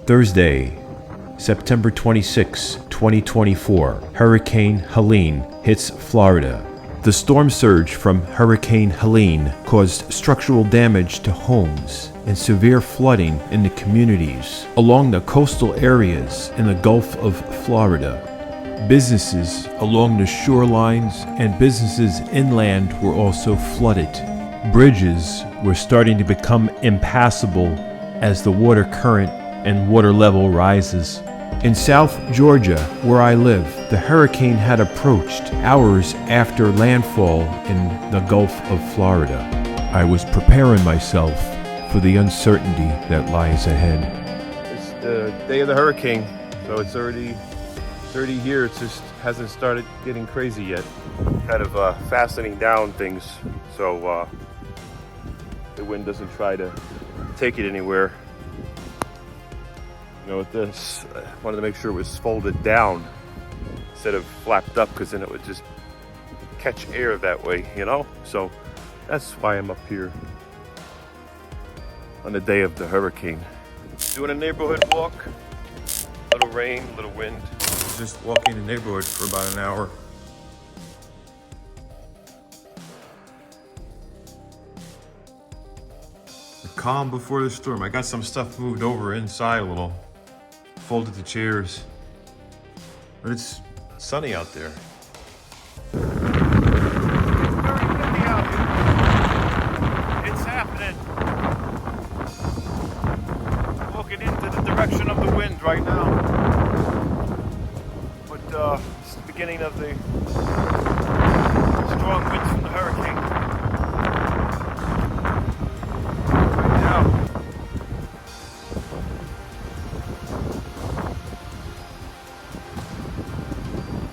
Thursday, September 26, 2024, Hurricane Helene hits Florida. The storm surge from Hurricane Helene caused structural damage to homes and severe flooding in the communities along the coastal areas in the Gulf of Florida. Businesses along the shorelines and businesses inland were also flooded. Bridges were starting to become impassable as the water current and water level rises. In South Georgia, where I live, the hurricane had approached hours after landfall in the Gulf of Florida. I was preparing myself for the uncertainty that lies ahead. It's the day of the hurricane, so it's already here. It just hasn't started getting crazy yet. Kind of fastening down things so the wind doesn't try to take it anywhere. You know, with this, I wanted to make sure it was folded down instead of flapped up, because then it would just catch air that way, you know? So that's why I'm up here on the day of the hurricane. Doing a neighborhood walk. Little rain, little wind. Just walking the neighborhood for about an hour. The calm before the storm. I got some stuff moved over inside a little. Folded the chairs. But it's sunny out there. It's very windy out here. It's happening. Looking into the direction of the wind right now. But it's the beginning of the strong winds from the hurricane. Right now.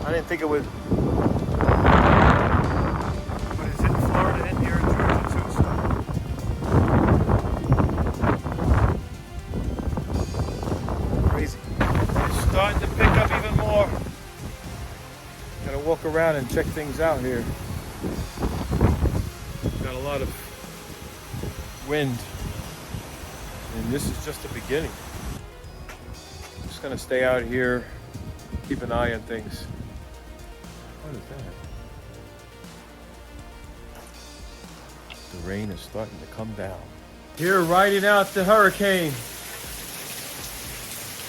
I didn't think it would. But it's in Florida and here in Georgia too, so. Crazy. It's starting to pick up even more. Gotta walk around and check things out here. Got a lot of wind. And this is just the beginning. Just gonna stay out here, keep an eye on things. What is that? The rain is starting to come down. Here, riding out the hurricane.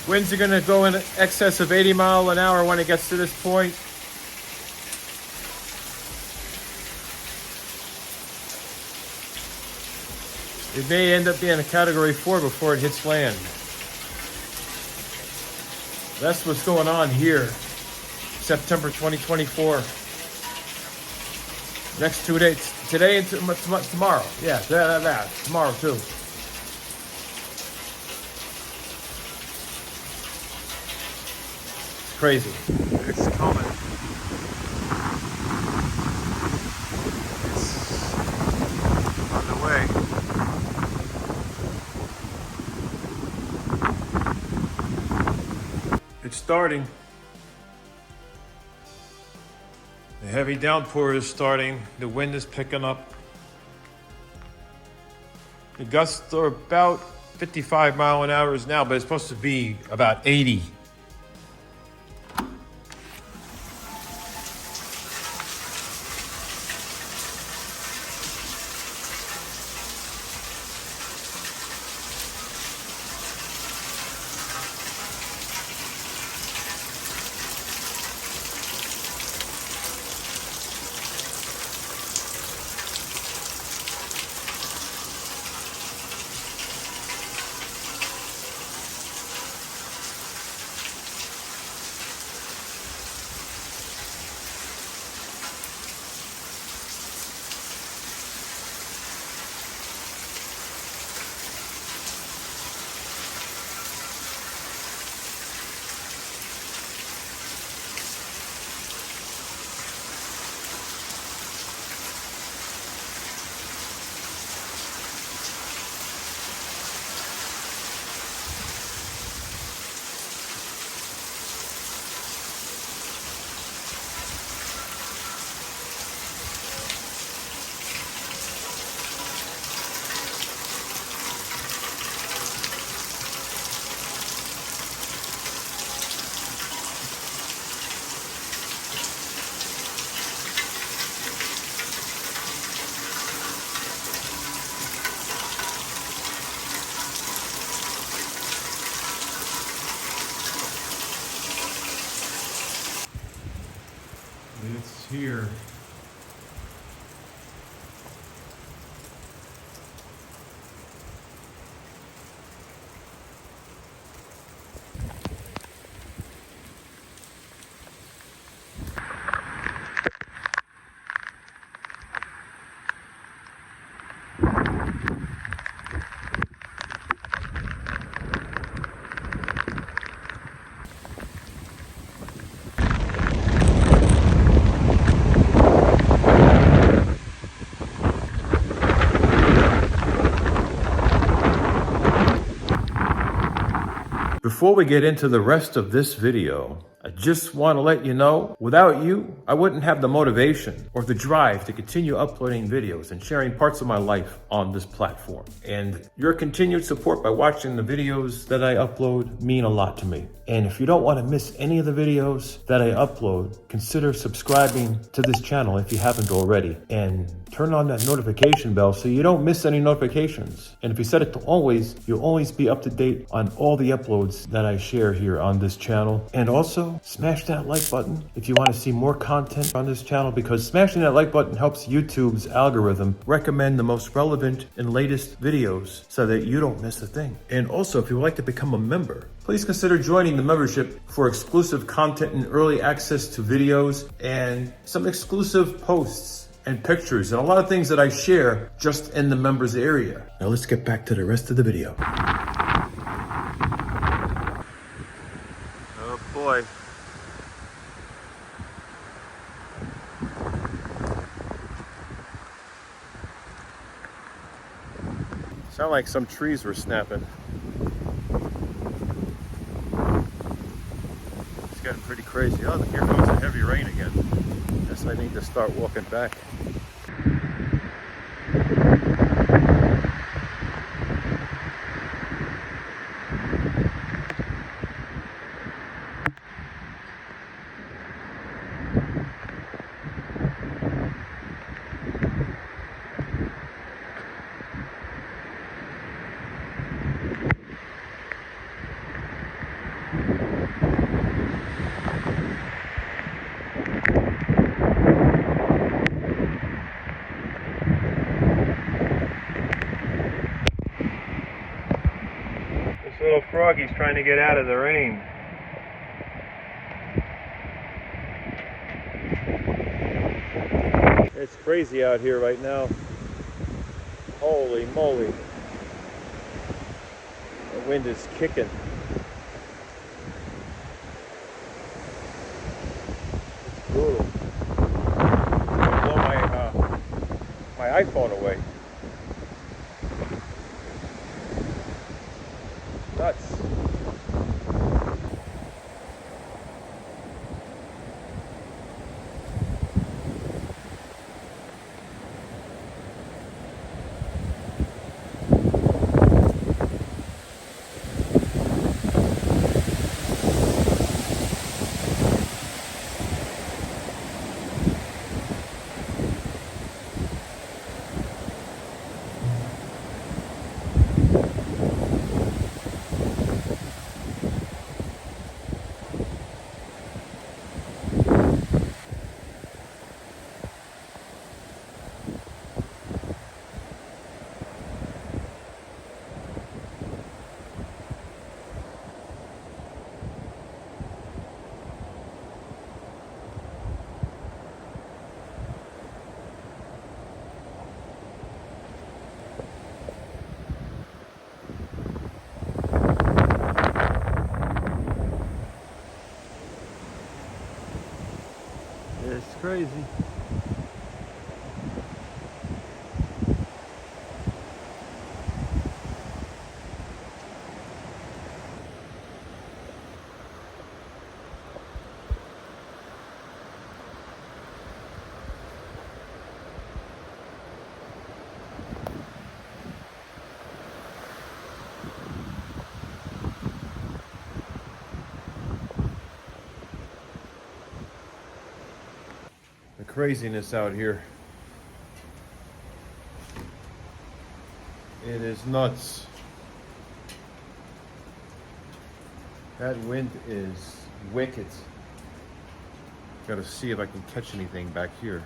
Winds are gonna go in excess of 80 miles an hour when it gets to this point. It may end up being a Category 4 before it hits land. That's what's going on here. September 2024. Next 2 days. Today and tomorrow. Yeah, that. Tomorrow too. It's crazy. It's coming. It's on the way. It's starting. The heavy downpour is starting. The wind is picking up. The gusts are about 55 mile an hour now, but it's supposed to be about 80. here. Before we get into the rest of this video, I just want to let you know, without you, I wouldn't have the motivation or the drive to continue uploading videos and sharing parts of my life on this platform. And your continued support by watching the videos that I upload mean a lot to me. And if you don't want to miss any of the videos that I upload, consider subscribing to this channel if you haven't already. And turn on that notification bell so you don't miss any notifications. And if you set it to always, you'll always be up to date on all the uploads that I share here on this channel. And also, smash that like button if you want to see more content on this channel, because smashing that like button helps YouTube's algorithm recommend the most relevant and latest videos so that you don't miss a thing. And also, if you would like to become a member, please consider joining the membership for exclusive content and early access to videos and some exclusive posts and pictures and a lot of things that I share just in the members area. Now let's get back to the rest of the video. Oh boy. Sound like some trees were snapping. It's getting pretty crazy. Oh, here comes the heavy rain again. Guess I need to start walking back. Little froggy's trying to get out of the rain. It's crazy out here right now. Holy moly. The wind is kicking. It's brutal. Blow my iPhone away. Nuts. It's crazy. The craziness out here. It is nuts. That wind is wicked. Gotta see if I can catch anything back here.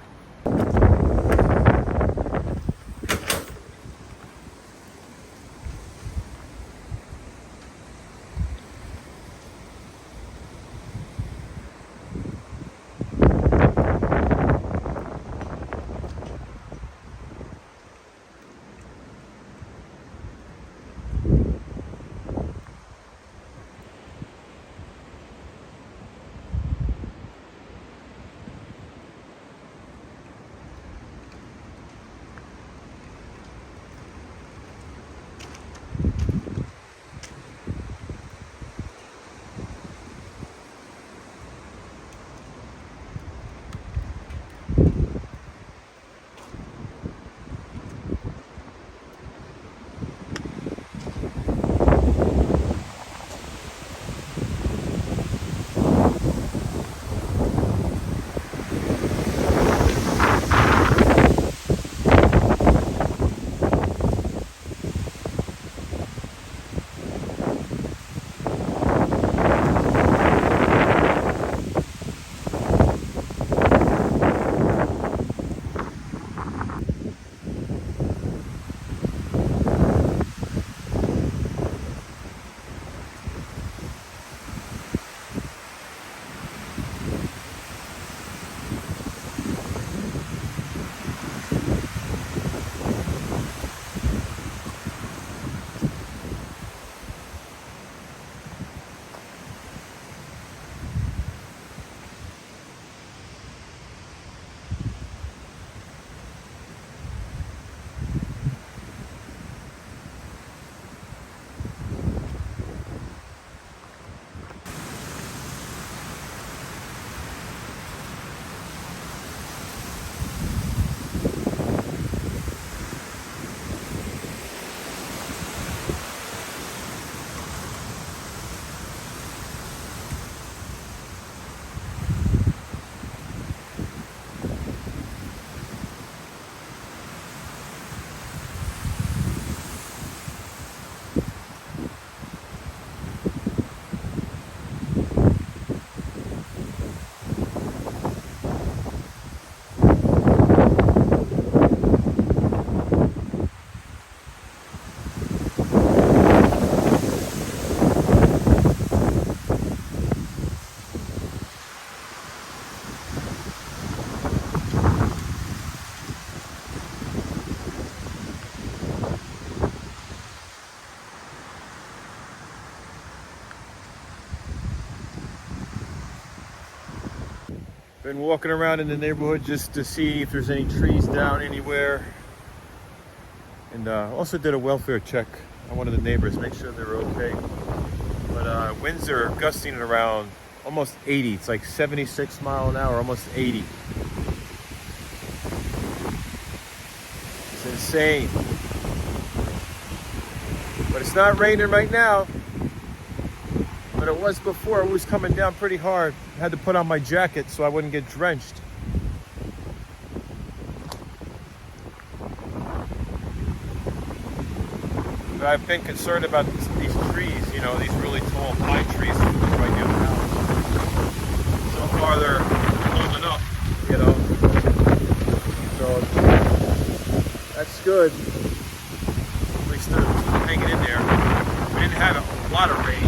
Been walking around in the neighborhood just to see if there's any trees down anywhere. And also did a welfare check on one of the neighbors, make sure they're okay. But winds are gusting at around almost 80. It's like 76 mile an hour, almost 80. It's insane. But it's not raining right now. But it was before. It was coming down pretty hard. I had to put on my jacket so I wouldn't get drenched. But I've been concerned about these trees, you know, these really tall pine trees right near the house. So far they're holding up, you know. So that's good. At least they're hanging in there. We didn't have a lot of rain.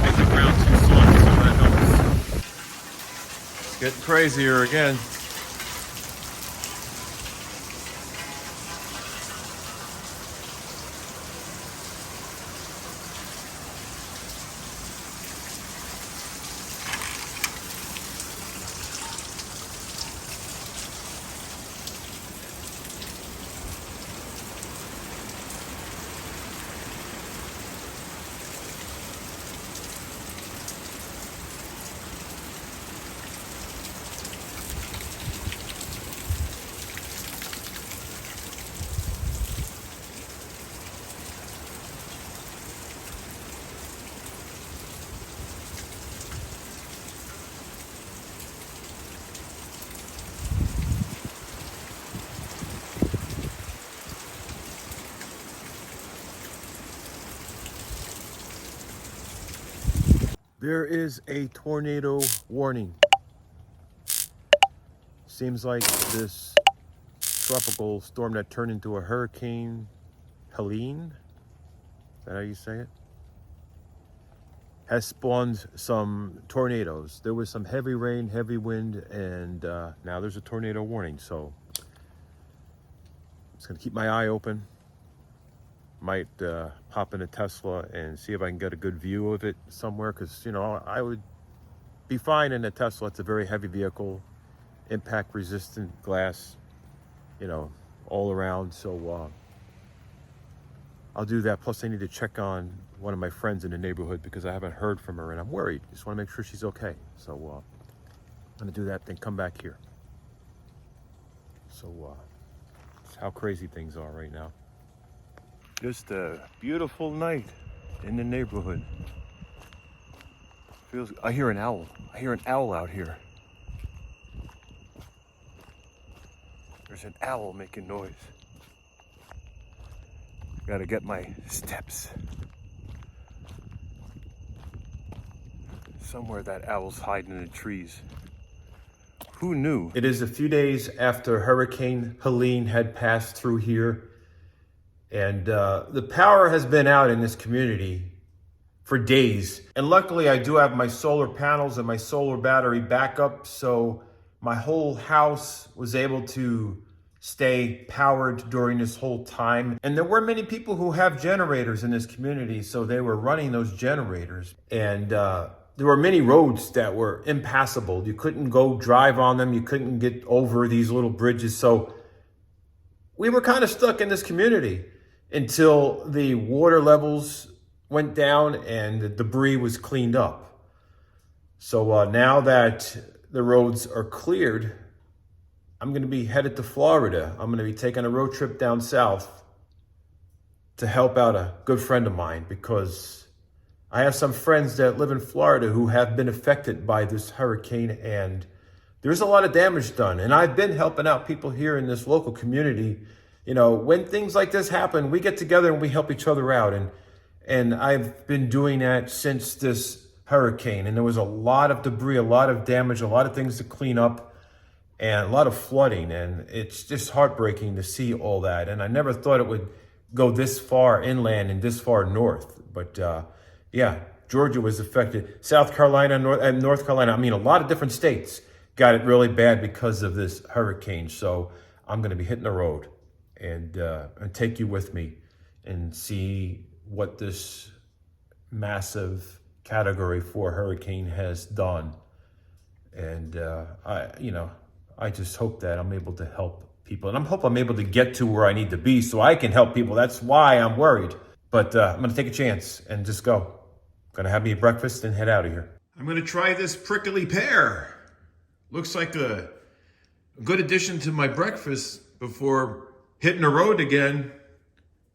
Make the ground too soft, so that helps. It's getting crazier again. There is a tornado warning. seems like this tropical storm that turned into a Hurricane Helene, is that how you say it? Has spawned some tornadoes. There was some heavy rain, heavy wind, and now there's a tornado warning. So I'm just gonna keep my eye open. Might hop in a Tesla and see if I can get a good view of it somewhere, because you know, I would be fine in a Tesla. It's a very heavy vehicle, impact resistant glass, you know, all around. So I'll do that. Plus I need to check on one of my friends in the neighborhood because I haven't heard from her and I'm worried. Just want to make sure she's okay. So I'm gonna do that, then come back here. So that's how crazy things are right now. Just a beautiful night in the neighborhood. I hear an owl. I hear an owl out here. There's an owl making noise. Gotta get my steps. Somewhere that owl's hiding in the trees. Who knew? It is a few days after Hurricane Helene had passed through here. And the power has been out in this community for days. And luckily I do have my solar panels and my solar battery backup. So my whole house was able to stay powered during this whole time. And there were many people who have generators in this community. So they were running those generators. And there were many roads that were impassable. You couldn't go drive on them. You couldn't get over these little bridges. So we were kind of stuck in this community until the water levels went down and the debris was cleaned up. So now that the roads are cleared, I'm going to be headed to Florida. I'm going to be taking a road trip down south to help out a good friend of mine, because I have some friends that live in Florida who have been affected by this hurricane, and there's a lot of damage done. And I've been helping out people here in this local community. You know, when things like this happen, we get together and we help each other out. And I've been doing that since this hurricane. And there was a lot of debris, a lot of damage, a lot of things to clean up, and a lot of flooding. And it's just heartbreaking to see all that. And I never thought it would go this far inland and this far north. But yeah, Georgia was affected. South Carolina, North Carolina, I mean, a lot of different states got it really bad because of this hurricane. So I'm going to be hitting the road and take you with me and see what this massive Category 4 hurricane has done. And I just hope that I'm able to help people, and I hope I'm able to get to where I need to be so I can help people. That's why I'm worried. But I'm going to take a chance and just go. I'm going to have me breakfast and head out of here. I'm going to try this prickly pear. Looks like a good addition to my breakfast before hitting the road again,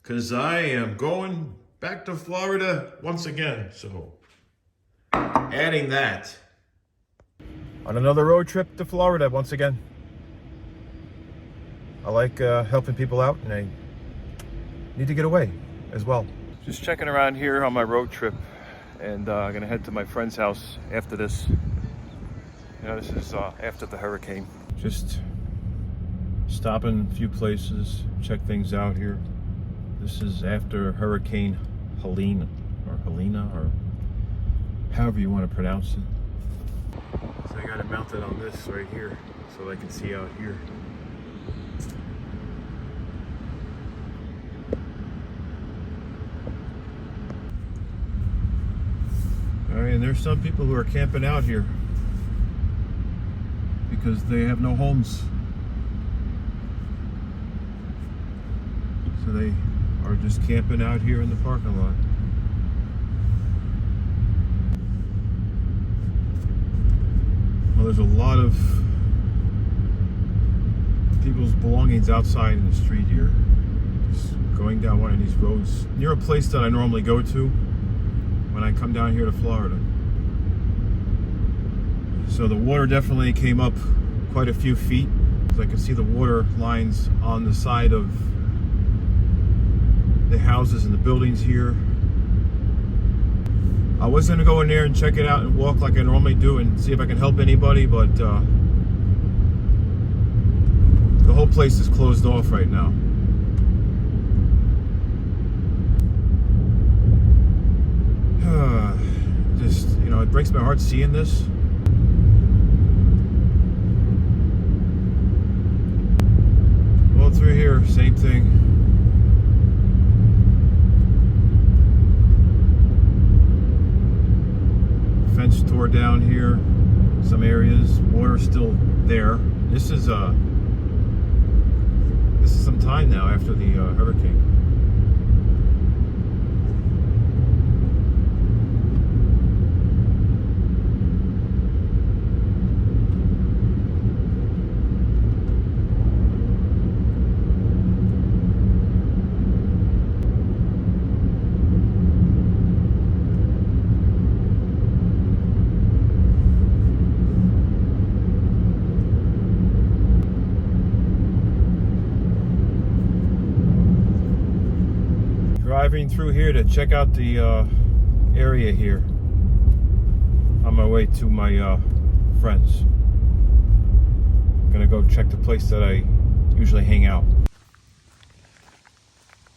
because I am going back to Florida once again. So adding that on another road trip to Florida once again. I like helping people out, and I need to get away as well. Just checking around here on my road trip, and I'm gonna head to my friend's house after this. You know, this is after the hurricane. Just stopping a few places, check things out here. This is after Hurricane Helene, or Helena, or however you want to pronounce it. So I got it mounted on this right here so I can see out here. All right, and there's some people who are camping out here because they have no homes. So they are just camping out here in the parking lot. Well, there's a lot of people's belongings outside in the street here. Just going down one of these roads near a place that I normally go to when I come down here to Florida. So the water definitely came up quite a few feet. So I can see the water lines on the side of the houses and the buildings here. I was gonna go in there and check it out and walk like I normally do and see if I can help anybody, but whole place is closed off right now. Just, you know, it breaks my heart seeing this. All through here, same thing. Fence tore down here. Some areas, water still there. This is some time now after the hurricane. Driving through here to check out the area here on my way to my friends. Gonna go check the place that I usually hang out.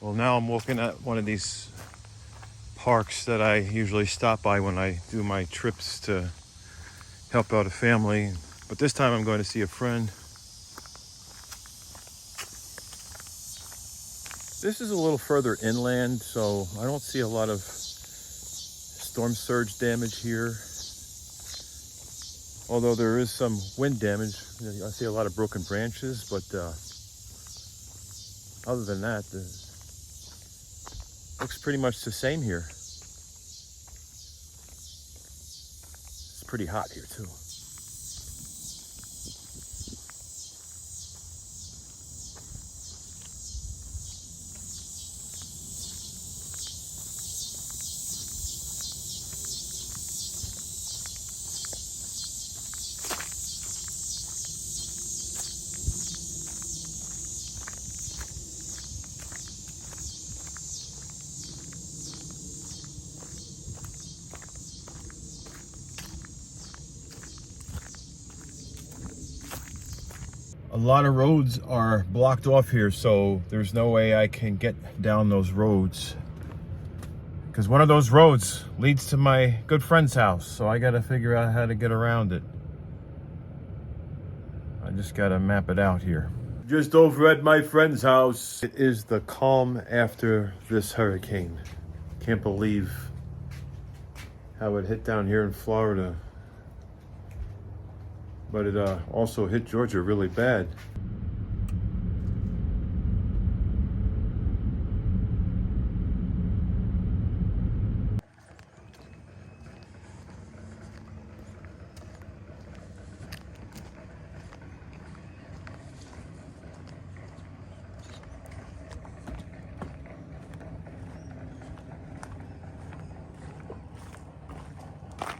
Well, now I'm looking at one of these parks that I usually stop by when I do my trips to help out a family, but this time I'm going to see a friend. This is a little further inland, so I don't see a lot of storm surge damage here. Although there is some wind damage. I see a lot of broken branches, but other than that, it looks pretty much the same here. It's pretty hot here too. A lot of roads are blocked off here, so there's no way I can get down those roads. Because one of those roads leads to my good friend's house, so I gotta figure out how to get around it. I just gotta map it out here. Just over at my friend's house. It is the calm after this hurricane. Can't believe how it hit down here in Florida. But it also hit Georgia really bad.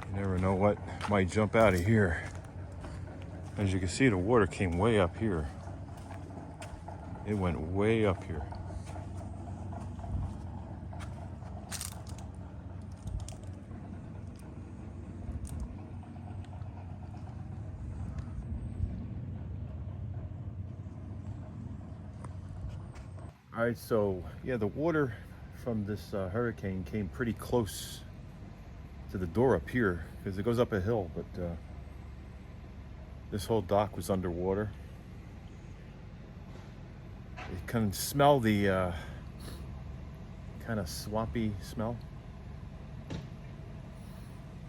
You never know what might jump out of here. As you can see, the water came way up here. It went way up here. All right, so yeah, the water from this hurricane came pretty close to the door up here because it goes up a hill, but this whole dock was underwater. You can smell the kind of swampy smell.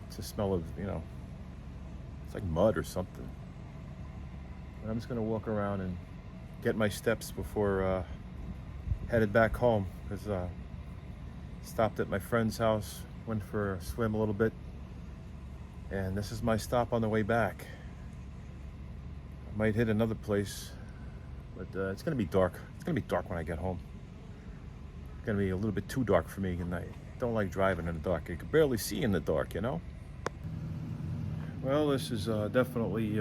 It's a smell of, you know, it's like mud or something. But I'm just gonna walk around and get my steps before headed back home, because stopped at my friend's house, went for a swim a little bit, and this is my stop on the way back. Might hit another place, but it's gonna be dark. It's gonna be dark when I get home. It's gonna be a little bit too dark for me, and I don't like driving in the dark. You can barely see in the dark, you know? Well, this is definitely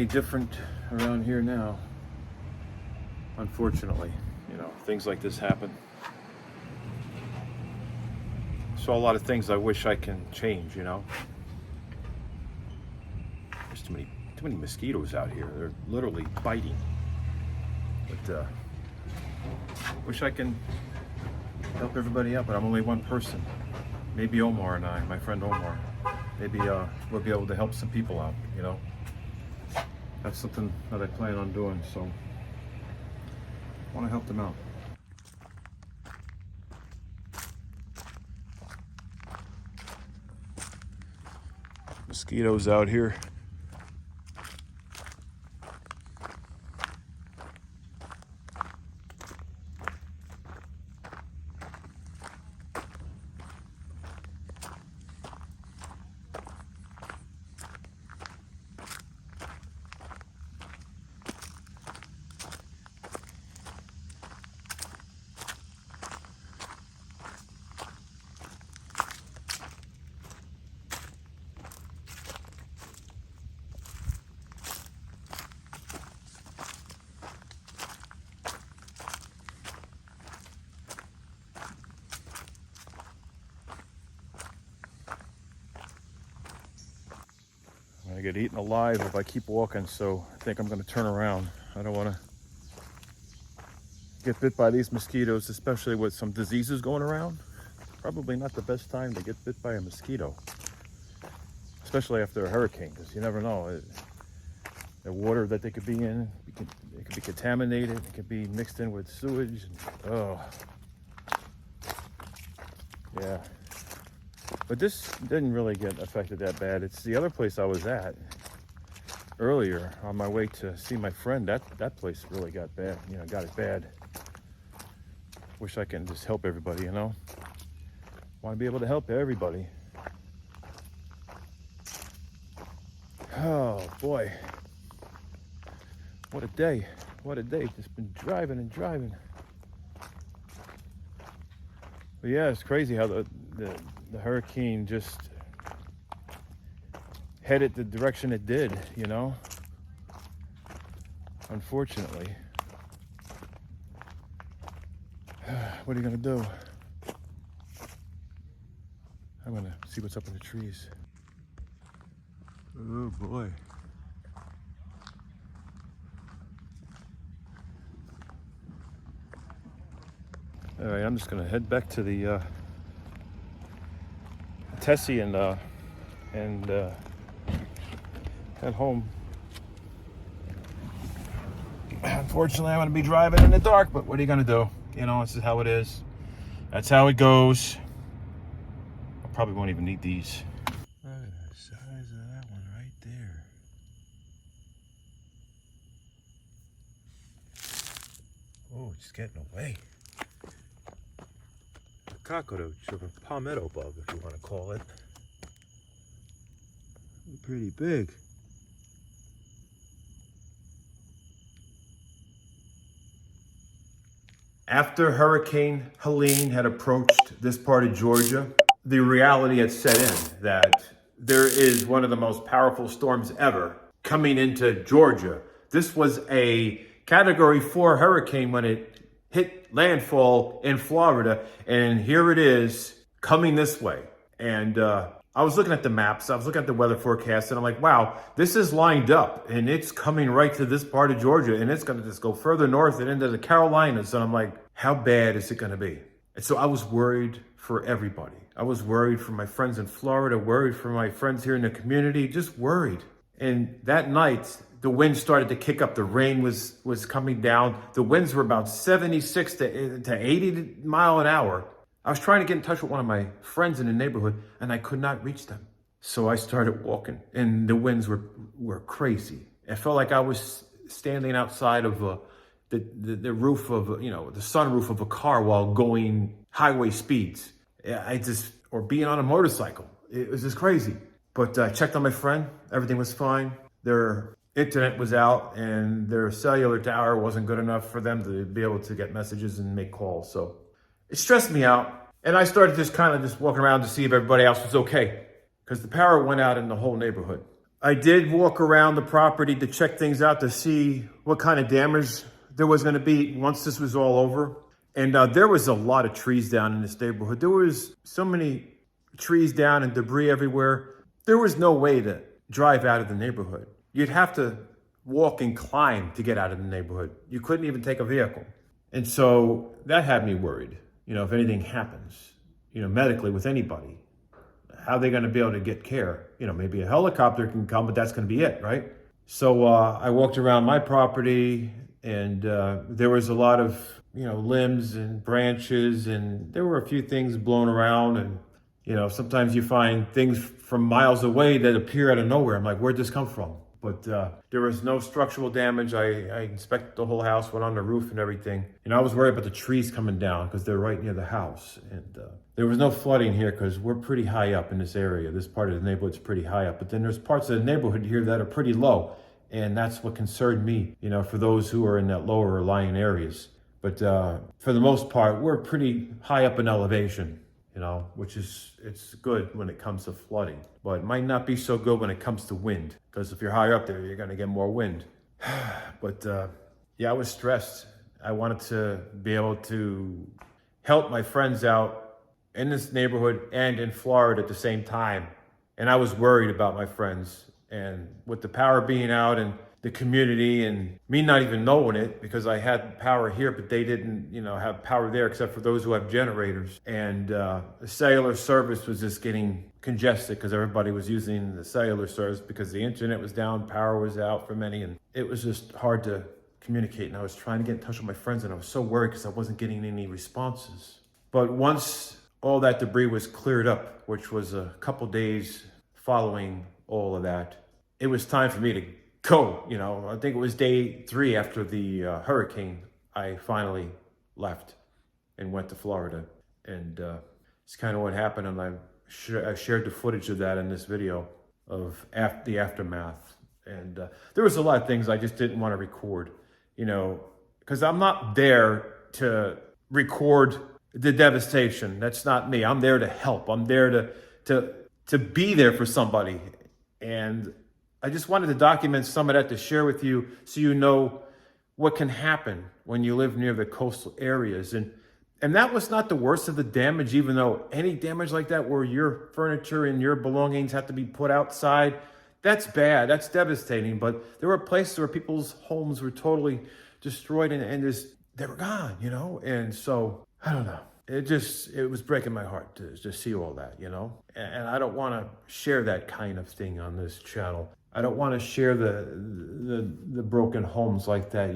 different around here now. Unfortunately, you know, things like this happen. So a lot of things I wish I can change, you know? There's too too many mosquitoes out here. They're literally biting. But wish I can help everybody out, but I'm only one person. Maybe Omar and I, my friend Omar, maybe we'll be able to help some people out, you know? That's something that I plan on doing, so I want to help them out. Mosquitoes out here. I get eaten alive if I keep walking, so I think I'm going to turn around. I don't want to get bit by these mosquitoes, especially with some diseases going around. Probably not the best time to get bit by a mosquito, especially after a hurricane, because you never know. The water that they could be in, it could be contaminated, it could be mixed in with sewage. Oh, yeah. But this didn't really get affected that bad. It's the other place I was at earlier on my way to see my friend. That place really got bad, you know, got it bad. Wish I can just help everybody, you know? Want to be able to help everybody. Oh boy. What a day. What a day. Just been driving and driving. But yeah, it's crazy how the hurricane just headed the direction it did, you know? Unfortunately. What are you gonna do? I'm gonna see what's up in the trees. Oh boy. All right, I'm just gonna head back to the Tessie and head home. Unfortunately, I'm gonna be driving in the dark, but what are you gonna do? You know, this is how it is. That's how it goes. I probably won't even need these. Look at the size of that one right there. Oh, it's getting away. A cockroach or a palmetto bug, if you want to call it. Pretty big. After Hurricane Helene had approached this part of Georgia, the reality had set in that there is one of the most powerful storms ever coming into Georgia. This was a Category 4 hurricane when it hit landfall in Florida, and here it is coming this way. And I was looking at the maps, I was looking at the weather forecast, and I'm like, wow, this is lined up, and it's coming right to this part of Georgia, and it's gonna just go further north and into the Carolinas. And I'm like, how bad is it gonna be? And so I was worried for everybody. I was worried for my friends in Florida, worried for my friends here in the community, just worried. And that night, the wind started to kick up. The rain was coming down. The winds were about 76 to 80 mile an hour. I was trying to get in touch with one of my friends in the neighborhood, and I could not reach them. So I started walking, and the winds were crazy. It felt like I was standing outside of the roof of, you know, the sunroof of a car while going highway speeds. Or being on a motorcycle. It was just crazy. But I checked on my friend. Everything was fine. Their internet was out, and their cellular tower wasn't good enough for them to be able to get messages and make calls. So it stressed me out. And I started just walking around to see if everybody else was okay, because the power went out in the whole neighborhood. I did walk around the property to check things out to see what kind of damage there was going to be once this was all over. And there was a lot of trees down in this neighborhood. There was so many trees down and debris everywhere. There was no way to drive out of the neighborhood. you'd have to walk and climb to get out of the neighborhood. You couldn't even take a vehicle. And so that had me worried. If anything happens, medically with anybody, how are they going to be able to get care? Maybe a helicopter can come, but that's going to be it, right? So I walked around my property, and there was a lot of, limbs and branches, and there were a few things blown around. And, sometimes you find things from miles away that appear out of nowhere. I'm like, where'd this come from? But there was no structural damage. I inspected the whole house, went on the roof and everything. I was worried about the trees coming down because they're right near the house. And there was no flooding here because we're pretty high up in this area. This part of the neighborhood's pretty high up. But then there's parts of the neighborhood here that are pretty low. And that's what concerned me, for those who are in that lower lying areas. But for the most part, we're pretty high up in elevation, which it's good when it comes to flooding. But it might not be so good when it comes to wind, because if you're higher up there, you're going to get more wind. But yeah, I was stressed. I wanted to be able to help my friends out in this neighborhood and in Florida at the same time. And I was worried about my friends. And with the power being out and the community and me not even knowing it, because I had power here, but they didn't, have power there except for those who have generators. And the cellular service was just getting congested because everybody was using the cellular service because the internet was down, power was out for many, and it was just hard to communicate. And I was trying to get in touch with my friends, and I was so worried because I wasn't getting any responses. But once all that debris was cleared up, which was a couple days following all of that, it was time for me to go. I think it was day 3 after the hurricane, I finally left and went to Florida. And it's kind of what happened. And I shared the footage of that in this video of the aftermath. And there was a lot of things I just didn't want to record, because I'm not there to record the devastation. That's not me. I'm there to help. I'm there to be there for somebody. And I just wanted to document some of that to share with you so you know what can happen when you live near the coastal areas. And that was not the worst of the damage, even though any damage like that where your furniture and your belongings have to be put outside, that's bad, that's devastating. But there were places where people's homes were totally destroyed and just, they were gone, And so, I don't know. It was breaking my heart to just see all that, And I don't want to share that kind of thing on this channel. I don't want to share the broken homes like that,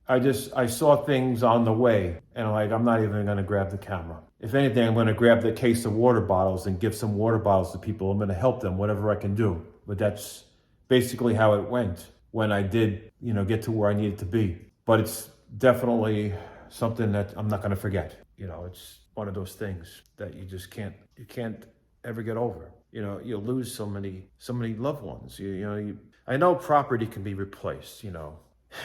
I saw things on the way, and I'm not even going to grab the camera. If anything, I'm going to grab the case of water bottles and give some water bottles to people. I'm going to help them, whatever I can do. But that's basically how it went when I did, get to where I needed to be. But it's definitely something that I'm not going to forget. It's one of those things that you just can't ever get over. You lose so many loved ones. I know property can be replaced, and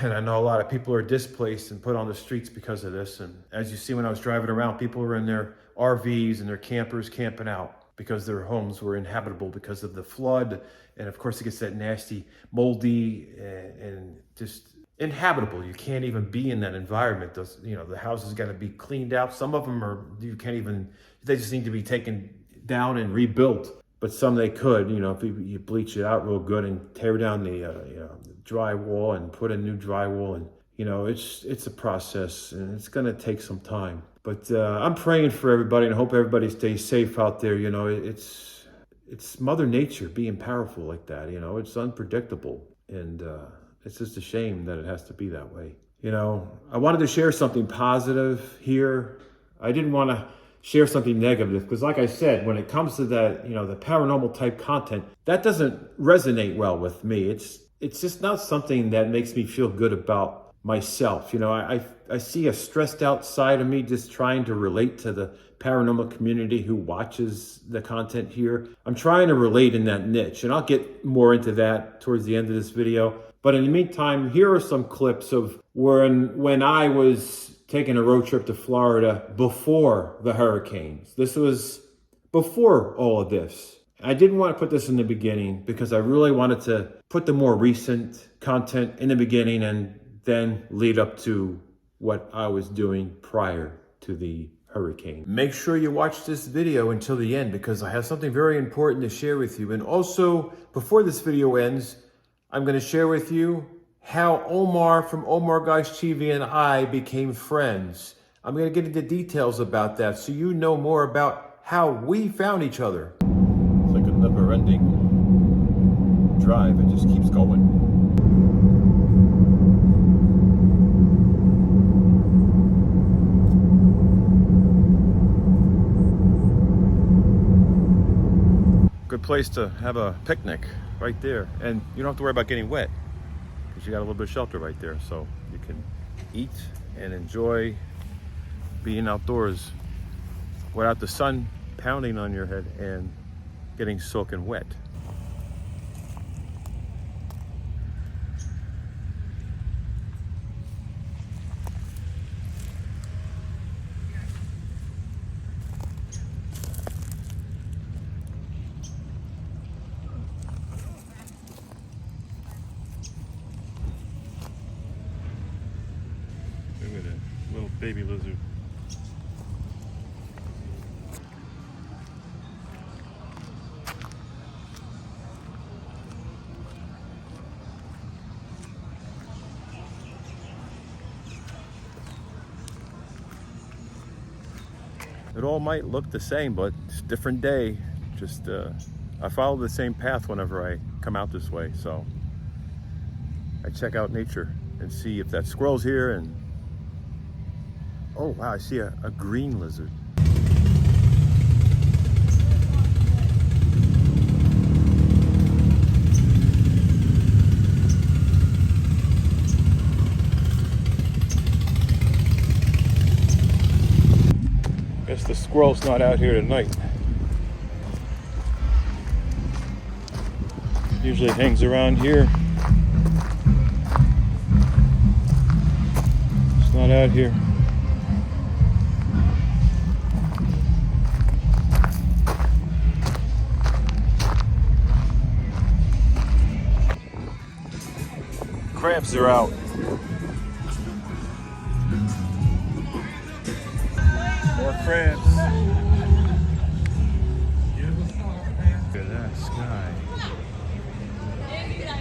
I know a lot of people are displaced and put on the streets because of this. And as you see, when I was driving around, people were in their RVs and their campers camping out because their homes were inhabitable because of the flood. And of course it gets that nasty, moldy, and just inhabitable. You can't even be in that environment. The houses got to be cleaned out. Some of them they just need to be taken down and rebuilt. But some they could, if you bleach it out real good and tear down the drywall and put in new drywall. And, it's a process and it's going to take some time. But I'm praying for everybody and I hope everybody stays safe out there. It's Mother Nature being powerful like that. It's unpredictable. And it's just a shame that it has to be that way. I wanted to share something positive here. I didn't want to share something negative because, like I said, when it comes to that, the paranormal type content, that doesn't resonate well with me. It's just not something that makes me feel good about myself. I see a stressed out side of me just trying to relate to the paranormal community who watches the content here. I'm trying to relate in that niche, and I'll get more into that towards the end of this video. But in the meantime, here are some clips of when I was taking a road trip to Florida before the hurricanes. This was before all of this. I didn't want to put this in the beginning because I really wanted to put the more recent content in the beginning and then lead up to what I was doing prior to the hurricane. Make sure you watch this video until the end because I have something very important to share with you. And also, before this video ends, I'm going to share with you how Omar from OmarGoshTV and I became friends. I'm going to get into details about that so you know more about how we found each other. It's like a never-ending drive. It just keeps going. Good place to have a picnic right there, and you don't have to worry about getting wet because you got a little bit of shelter right there, so you can eat and enjoy being outdoors without the sun pounding on your head and getting soaking wet. Look at that little baby lizard. It all might look the same, but it's a different day. Just, I follow the same path whenever I come out this way. So I check out nature and see if that squirrel's here and, oh wow, I see a green lizard. Guess the squirrel's not out here tonight. Usually hangs around here. It's not out here. Crabs are out. More crabs. Look at that sky.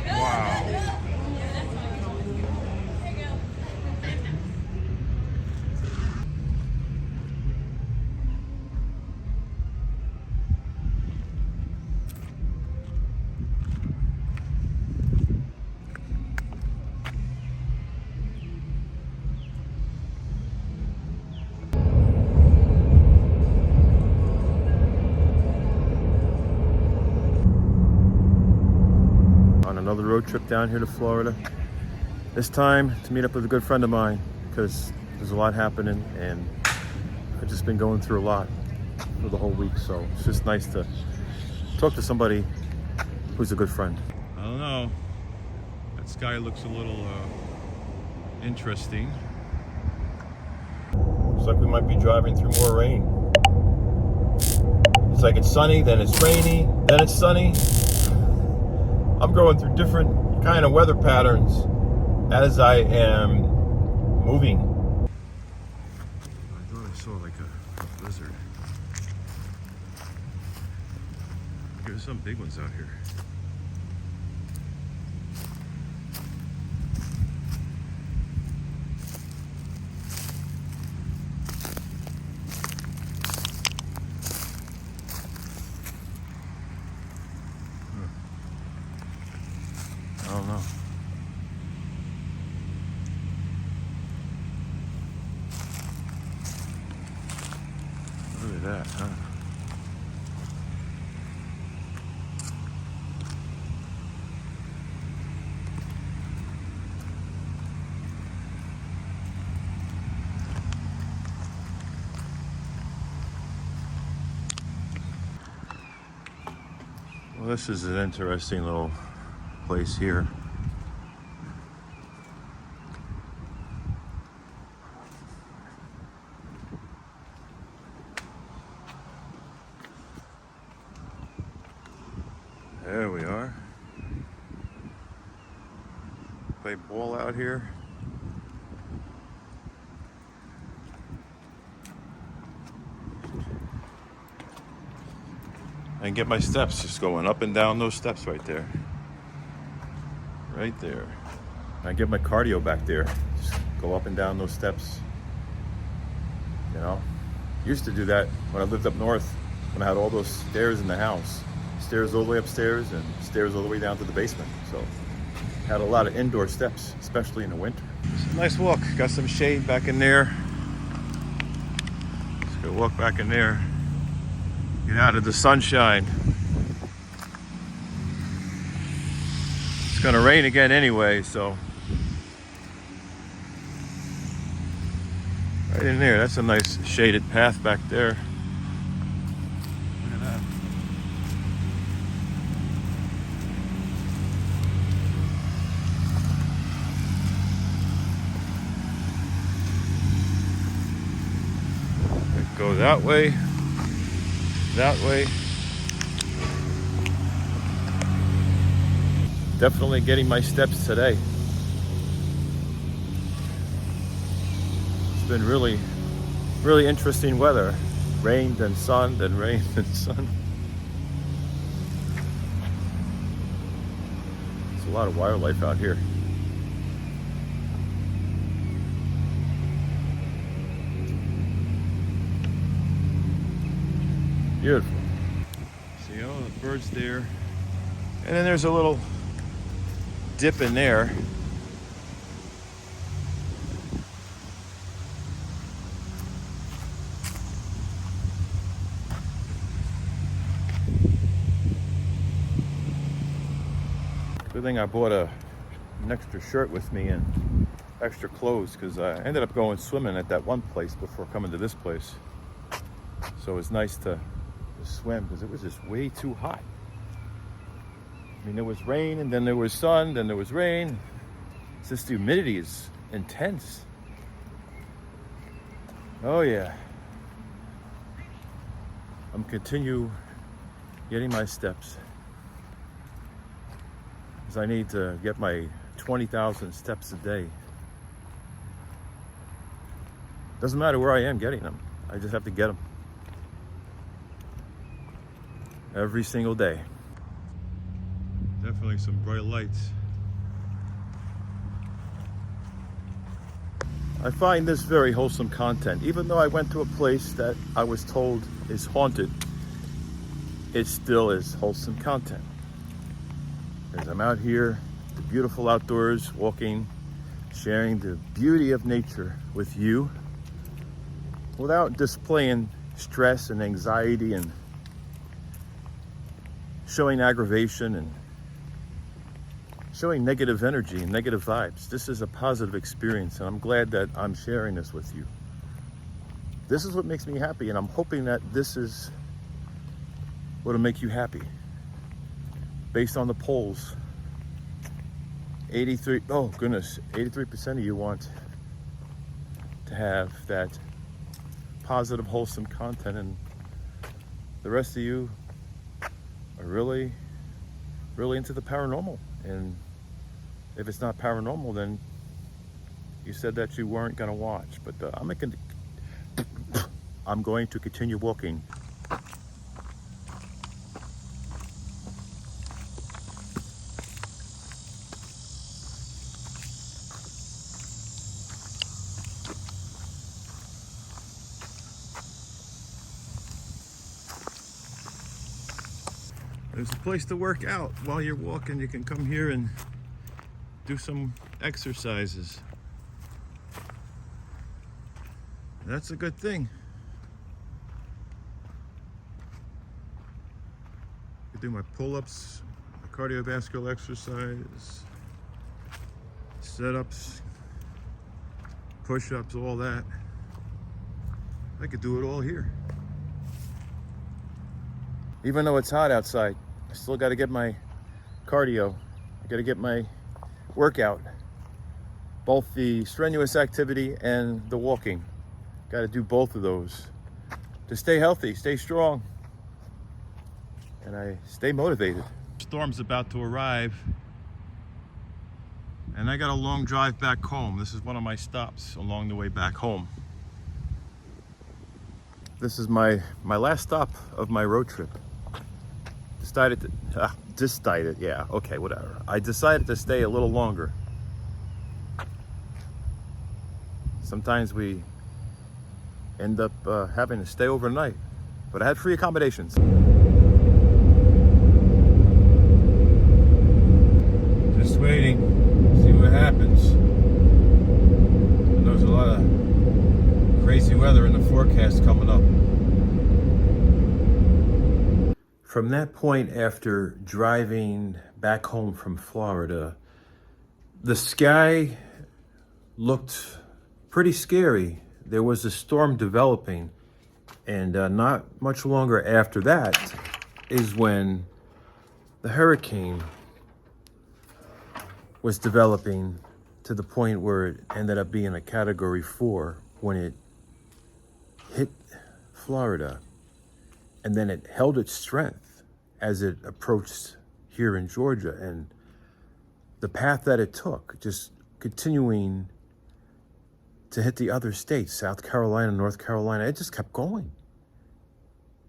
Wow. Another road trip down here to Florida. This time to meet up with a good friend of mine because there's a lot happening and I've just been going through a lot for the whole week. So it's just nice to talk to somebody who's a good friend. I don't know. That sky looks a little interesting. Looks like we might be driving through more rain. It's like it's sunny, then it's rainy, then it's sunny. I'm going through different kind of weather patterns as I am moving. I thought I saw like a lizard. There's some big ones out here. I don't know. Look at that, huh? Well, this is an interesting little place here. There we are. Play ball out here. and get my steps, just going up and down those steps right there. Right there. I get my cardio back there. Just go up and down those steps. You know, used to do that when I lived up north, when I had all those stairs in the house. Stairs all the way upstairs and stairs all the way down to the basement. So had a lot of indoor steps, especially in the winter. It's a nice walk. Got some shade back in there. Just gonna walk back in there. Get out of the sunshine. It's gonna rain again anyway, so. Right in there, that's a nice shaded path back there. Look at that. Go that way, that way. Definitely getting my steps today. It's been really interesting weather. Rain, then sun, then rain, then sun. There's a lot of wildlife out here. Beautiful. See all the birds there. And then there's a little dip in there. Good thing I bought an extra shirt with me and extra clothes, because I ended up going swimming at that one place before coming to this place. So it's nice to swim, because it was just way too hot. I mean, there was rain, and then there was sun, then there was rain. It's just the humidity is intense. Oh yeah. I'm continue getting my steps, because I need to get my 20,000 steps a day. Doesn't matter where I am getting them. I just have to get them. Every single day. Definitely some bright lights. I find this very wholesome content. Even though I went to a place that I was told is haunted, it still is wholesome content. As I'm out here, the beautiful outdoors, walking, sharing the beauty of nature with you, without displaying stress and anxiety and showing aggravation and showing negative energy and negative vibes. This is a positive experience, and I'm glad that I'm sharing this with you. This is what makes me happy, and I'm hoping that this is what'll make you happy. Based on the polls, 83% of you want to have that positive, wholesome content, and the rest of you are really into the paranormal. And if it's not paranormal, then you said that you weren't going to watch. But I'm going to continue walking. There's a place to work out while you're walking. You can come here and do some exercises. That's a good thing. I do my pull-ups, my cardiovascular exercise, sit-ups, push-ups, all that. I could do it all here. Even though it's hot outside, I still got to get my cardio. I got to get my workout, both the strenuous activity and the walking. Got to do both of those to stay healthy, stay strong, and I stay motivated. Storm's about to arrive, and I got a long drive back home. This is one of my stops along the way back home. This is my last stop of my road trip. I decided to stay a little longer. Sometimes we end up having to stay overnight, but I had free accommodations. Just waiting, see what happens. And there's a lot of crazy weather in the forecast coming up. From that point, after driving back home from Florida, the sky looked pretty scary. There was a storm developing, and not much longer after that is when the hurricane was developing to the point where it ended up being a Category 4 when it hit Florida. And then it held its strength as it approached here in Georgia. And the path that it took, just continuing to hit the other states, South Carolina, North Carolina, it just kept going.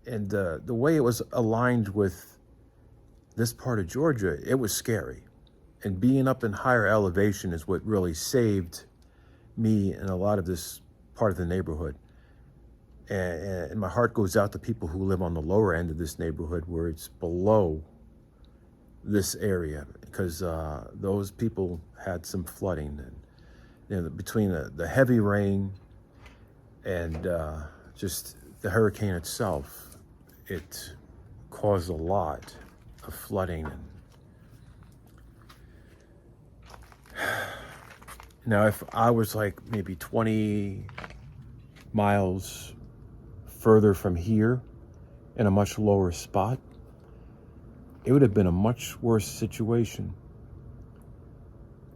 And the way it was aligned with this part of Georgia, it was scary. And being up in higher elevation is what really saved me and a lot of this part of the neighborhood. And my heart goes out to people who live on the lower end of this neighborhood where it's below this area, because those people had some flooding. And between the heavy rain and just the hurricane itself, it caused a lot of flooding. And now, if I was like maybe 20 miles further from here in a much lower spot, it would have been a much worse situation.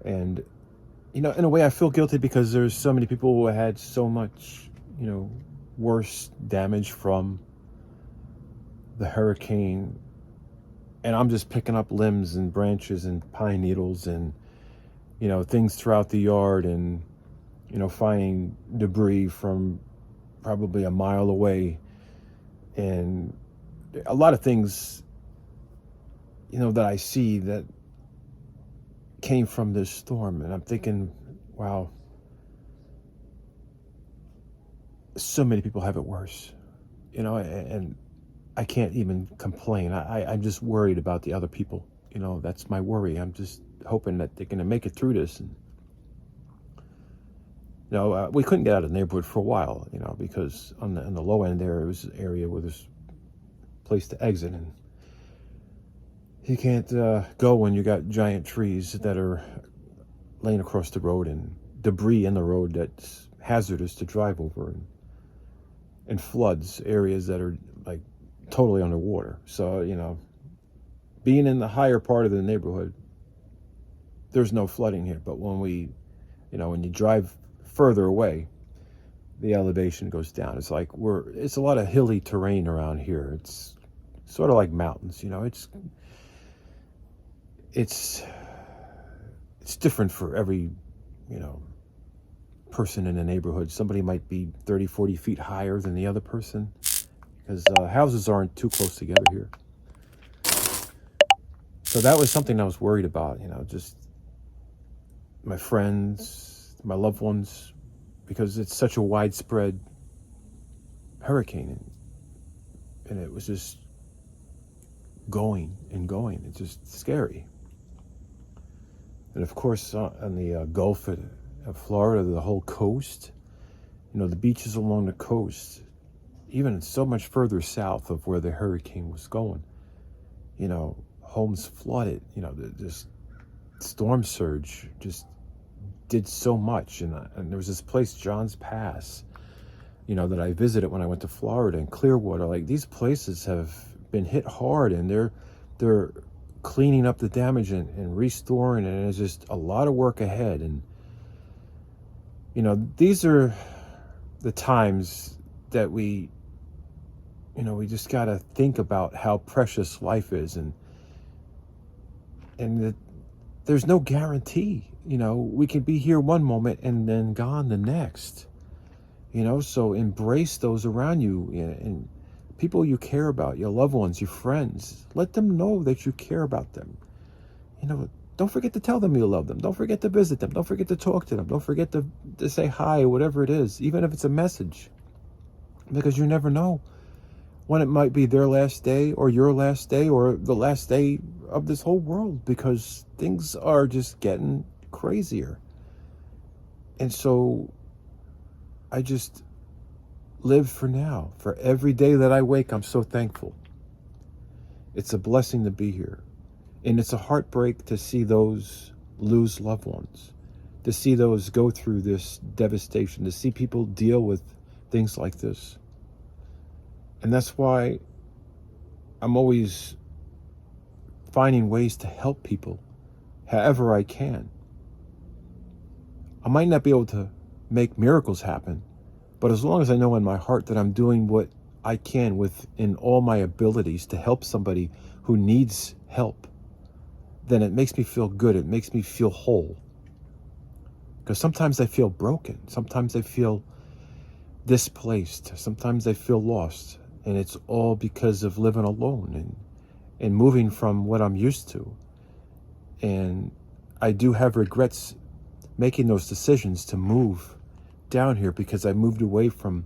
And in a way I feel guilty because there's so many people who had so much worse damage from the hurricane, and I'm just picking up limbs and branches and pine needles and things throughout the yard, and finding debris from probably a mile away, and a lot of things that I see that came from this storm. And I'm thinking, wow, so many people have it worse, and I can't even complain. I'm just worried about the other people. That's my worry. I'm just hoping that they're going to make it through this. And we couldn't get out of the neighborhood for a while, because on the low end there, it was an area where there's a place to exit, and you can't go when you got giant trees that are laying across the road and debris in the road that's hazardous to drive over, and floods areas that are like totally underwater. So, being in the higher part of the neighborhood, there's no flooding here. But when when you drive further away, the elevation goes down. It's like it's a lot of hilly terrain around here. It's sort of like mountains, it's different for every, person in the neighborhood. Somebody might be 30, 40 feet higher than the other person, because houses aren't too close together here. So that was something I was worried about, just my friends, my loved ones, because it's such a widespread hurricane, and it was just going and going. It's just scary. And of course, on the Gulf of Florida, the whole coast, the beaches along the coast, even so much further south of where the hurricane was going, homes flooded. This storm surge just did so much. And there was this place, John's Pass, that I visited when I went to Florida, and Clearwater. Like, these places have been hit hard, and they're cleaning up the damage and restoring, and it's just a lot of work ahead. And these are the times that we just got to think about how precious life is, and that there's no guarantee. We can be here one moment and then gone the next. So embrace those around you, and people you care about, your loved ones, your friends. Let them know that you care about them. You know, don't forget to tell them you love them. Don't forget to visit them. Don't forget to talk to them. Don't forget to say hi, whatever it is, even if it's a message. Because you never know when it might be their last day or your last day or the last day of this whole world, because things are just getting crazier. And so I just live for now. For every day that I wake, I'm so thankful. It's a blessing to be here. And it's a heartbreak to see those lose loved ones, to see those go through this devastation, to see people deal with things like this. And that's why I'm always finding ways to help people however I can. I might not be able to make miracles happen, but as long as I know in my heart that I'm doing what I can within all my abilities to help somebody who needs help, then it makes me feel good. It makes me feel whole. Because sometimes I feel broken. Sometimes I feel displaced. Sometimes I feel lost. And it's all because of living alone and moving from what I'm used to. And I do have regrets making those decisions to move down here, because I moved away from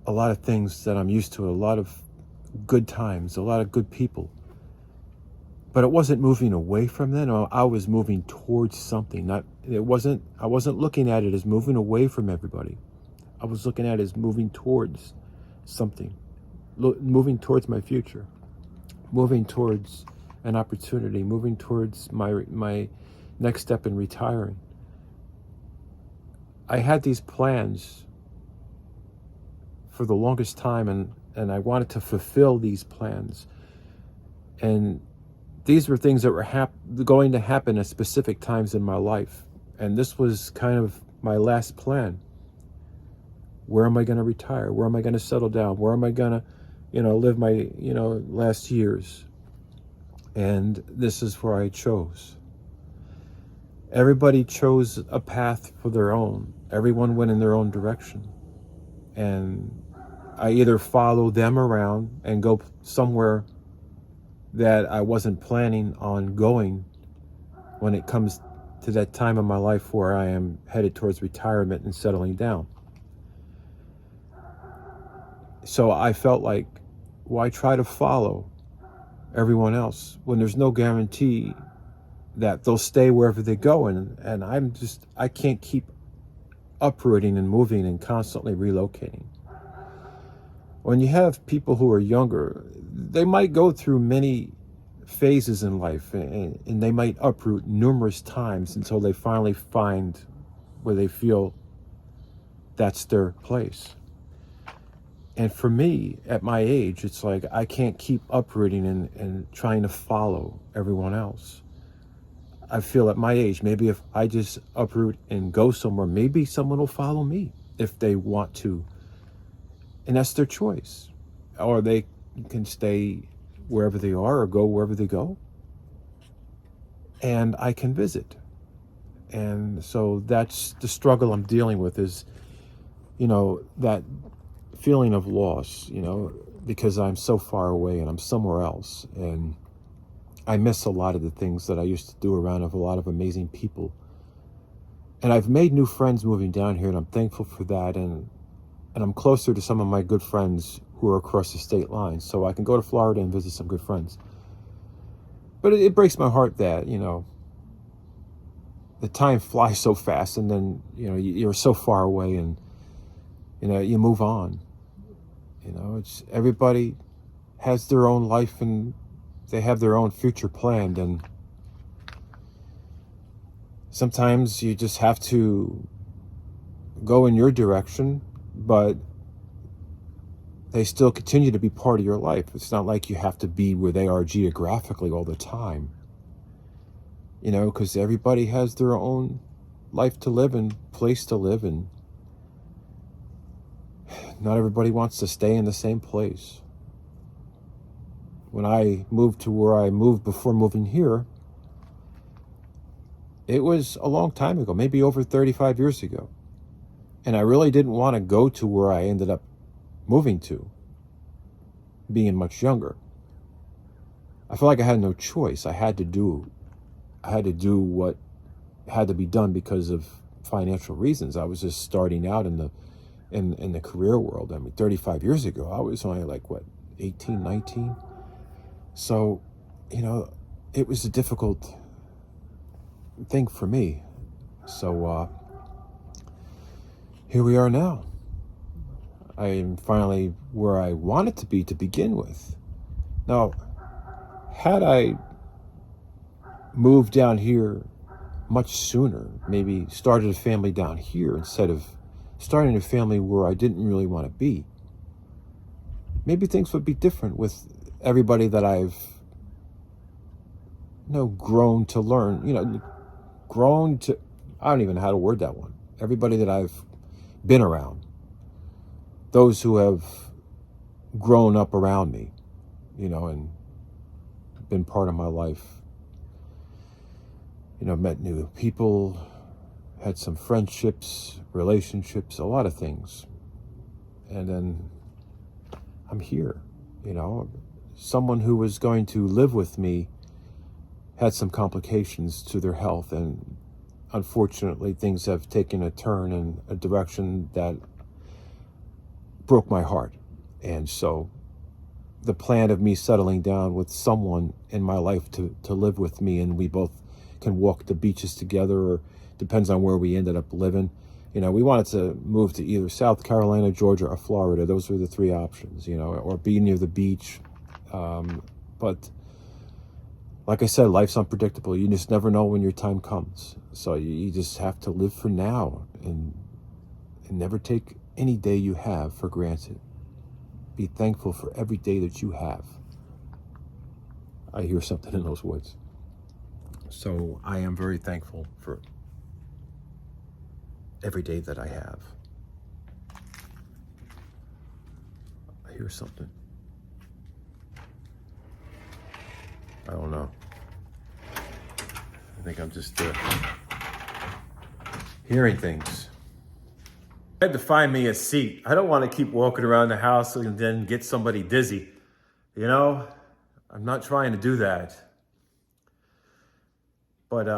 a lot of things that I'm used to, a lot of good times, a lot of good people. But it wasn't moving away from them. I was moving towards something. I wasn't looking at it as moving away from everybody. I was looking at it as moving towards something, moving towards my future, moving towards an opportunity, moving towards my next step in retiring. I had these plans for the longest time, and I wanted to fulfill these plans. And these were things that were going to happen at specific times in my life. And this was kind of my last plan. Where am I going to retire? Where am I going to settle down? Where am I going to, live my, last years? And this is where I chose. Everybody chose a path for their own. Everyone went in their own direction. And I either follow them around and go somewhere that I wasn't planning on going when it comes to that time of my life where I am headed towards retirement and settling down. So I felt like, why try to follow everyone else when there's no guarantee that they'll stay wherever they go? And I can't keep uprooting and moving and constantly relocating. When you have people who are younger, they might go through many phases in life, and they might uproot numerous times until they finally find where they feel that's their place. And for me, at my age, it's like I can't keep uprooting and trying to follow everyone else. I feel at my age, maybe if I just uproot and go somewhere, maybe someone will follow me if they want to. And that's their choice. Or they can stay wherever they are or go wherever they go. And I can visit. And so that's the struggle I'm dealing with, is, that feeling of loss, because I'm so far away and I'm somewhere else. And I miss a lot of the things that I used to do around a lot of amazing people. And I've made new friends moving down here, and I'm thankful for that. And I'm closer to some of my good friends who are across the state line, so I can go to Florida and visit some good friends. But it breaks my heart that, the time flies so fast, and then, you're so far away, and, you move on. It's everybody has their own life, and they have their own future planned, and sometimes you just have to go in your direction, but they still continue to be part of your life. It's not like you have to be where they are geographically all the time, because everybody has their own life to live and place to live, and not everybody wants to stay in the same place. When I moved to where I moved before moving here, it was a long time ago, maybe over 35 years ago. And I really didn't want to go to where I ended up moving to. being much younger. I felt like I had no choice. I had to do what had to be done because of financial reasons. I was just starting out in the career world. I mean, 35 years ago, I was only like, what, 18, 19? So, it was a difficult thing for me. So, here we are now. I am finally where I wanted to be to begin with. Now, had I moved down here much sooner, maybe started a family down here instead of starting a family where I didn't really want to be, maybe things would be different with everybody that I've grown to learn, I don't even know how to word that one. Everybody that I've been around, those who have grown up around me, and been part of my life. Met new people, had some friendships, relationships, a lot of things. And then I'm here, Someone who was going to live with me had some complications to their health, and unfortunately things have taken a turn in a direction that broke my heart. And so the plan of me settling down with someone in my life to live with me, and we both can walk the beaches together, or depends on where we ended up living. We wanted to move to either South Carolina, Georgia, or Florida. Those were the three options, or be near the beach. But like I said, life's unpredictable. You just never know when your time comes. So you just have to live for now and never take any day you have for granted. Be thankful for every day that you have. I hear something in those woods. So I am very thankful for every day that I have. I hear something. I don't know. I think I'm just hearing things. I had to find me a seat. I don't want to keep walking around the house and then get somebody dizzy. I'm not trying to do that. But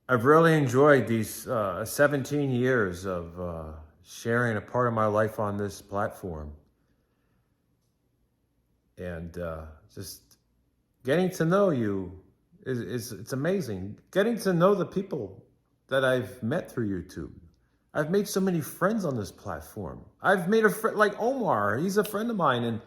I've really enjoyed these 17 years of sharing a part of my life on this platform. And just getting to know you it's amazing. Getting to know the people that I've met through YouTube. I've made so many friends on this platform. I've made a friend like Omar. He's a friend of mine, and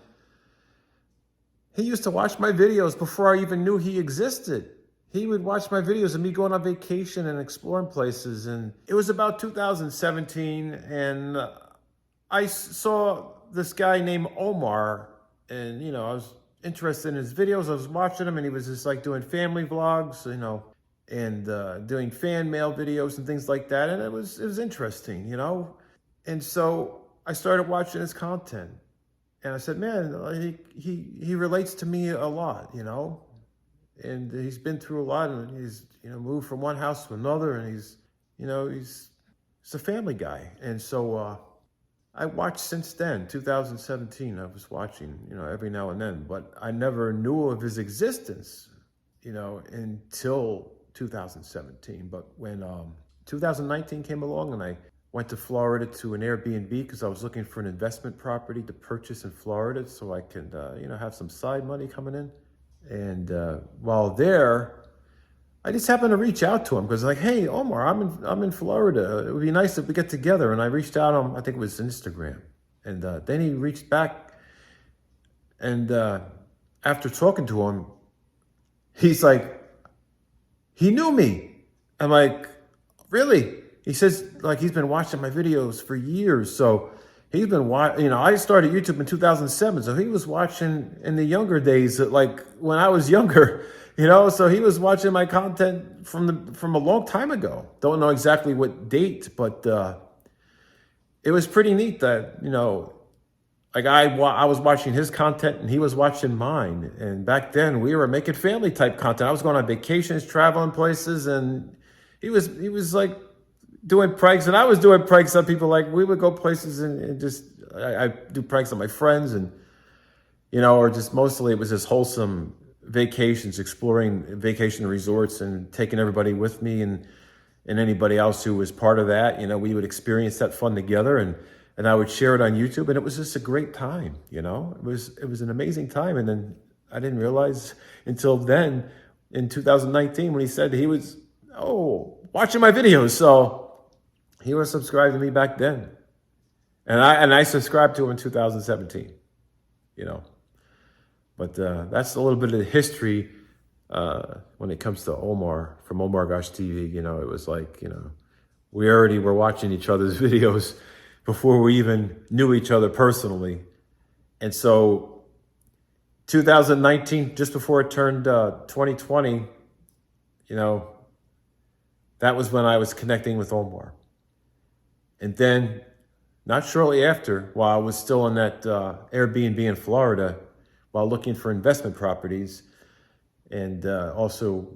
he used to watch my videos before I even knew he existed. He would watch my videos of me going on vacation and exploring places. And it was about 2017, and I saw this guy named Omar, and I was interested in his videos. I was watching him, and he was just like doing family vlogs, and doing fan mail videos and things like that. And it was interesting, And so I started watching his content, and I said, man, he relates to me a lot, and he's been through a lot, and he's, moved from one house to another, and he's a family guy. And so I watched since then, 2017, I was watching, every now and then, but I never knew of his existence, until 2017. But when 2019 came along, and I went to Florida to an Airbnb because I was looking for an investment property to purchase in Florida so I could, have some side money coming in. And while there, I just happened to reach out to him because, like, hey, Omar, I'm in Florida. It would be nice if we get together. And I reached out on, I think it was Instagram. And then he reached back. And after talking to him, he's like, he knew me. I'm like, really? He says, like, he's been watching my videos for years. So he's been watching, I started YouTube in 2007. So he was watching in the younger days, like when I was younger, so he was watching my content from a long time ago. Don't know exactly what date, but it was pretty neat that, like I was watching his content and he was watching mine. And back then we were making family type content. I was going on vacations, traveling places, and he was like doing pranks, and I was doing pranks on people. Like we would go places and just, I do pranks on my friends, and or just mostly it was just wholesome vacations, exploring vacation resorts and taking everybody with me, and anybody else who was part of that. We would experience that fun together, and I would share it on YouTube, and it was just a great time. It was an amazing time. And then I didn't realize until then, in 2019, when he said he was watching my videos. So he was subscribed to me back then, and I subscribed to him in 2017. But that's a little bit of the history when it comes to Omar from Omar Gosh TV. It was like, we already were watching each other's videos before we even knew each other personally. And so 2019, just before it turned 2020, that was when I was connecting with Omar. And then, not shortly after, while I was still in that Airbnb in Florida, while looking for investment properties, and also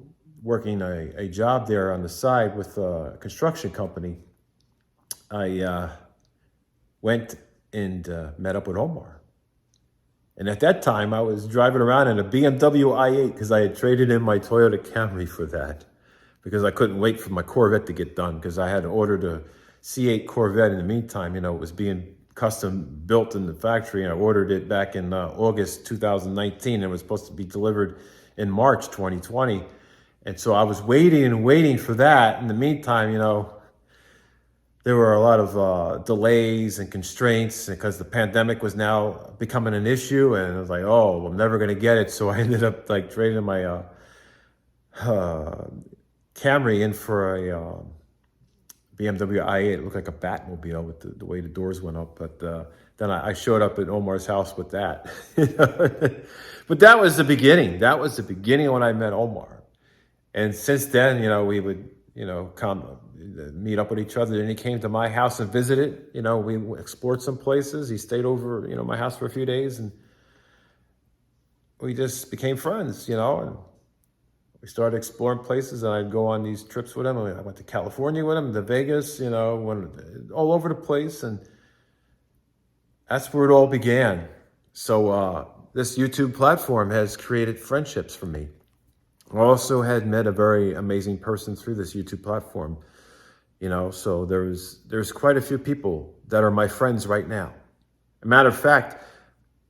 working a job there on the side with a construction company, I went and met up with Omar. And at that time, I was driving around in a BMW i8 because I had traded in my Toyota Camry for that, because I couldn't wait for my Corvette to get done, because I had ordered a C8 Corvette in the meantime. It was being custom built in the factory, and I ordered it back in August 2019, and it was supposed to be delivered in March 2020. And so I was waiting and waiting for that. In the meantime, there were a lot of delays and constraints because the pandemic was now becoming an issue, and I was like, I'm never going to get it. So I ended up trading my Camry in for a BMW i8. It looked like a Batmobile with the way the doors went up. But then I showed up at Omar's house with that. But that was the beginning. That was the beginning when I met Omar. And since then, we would, come meet up with each other. And he came to my house and visited. We explored some places. He stayed over, my house for a few days, and we just became friends, and we started exploring places, and I'd go on these trips with him. I went to California with him, to Vegas, went all over the place, and that's where it all began. So this YouTube platform has created friendships for me. I also had met a very amazing person through this YouTube platform, so there's quite a few people that are my friends right now. As a matter of fact,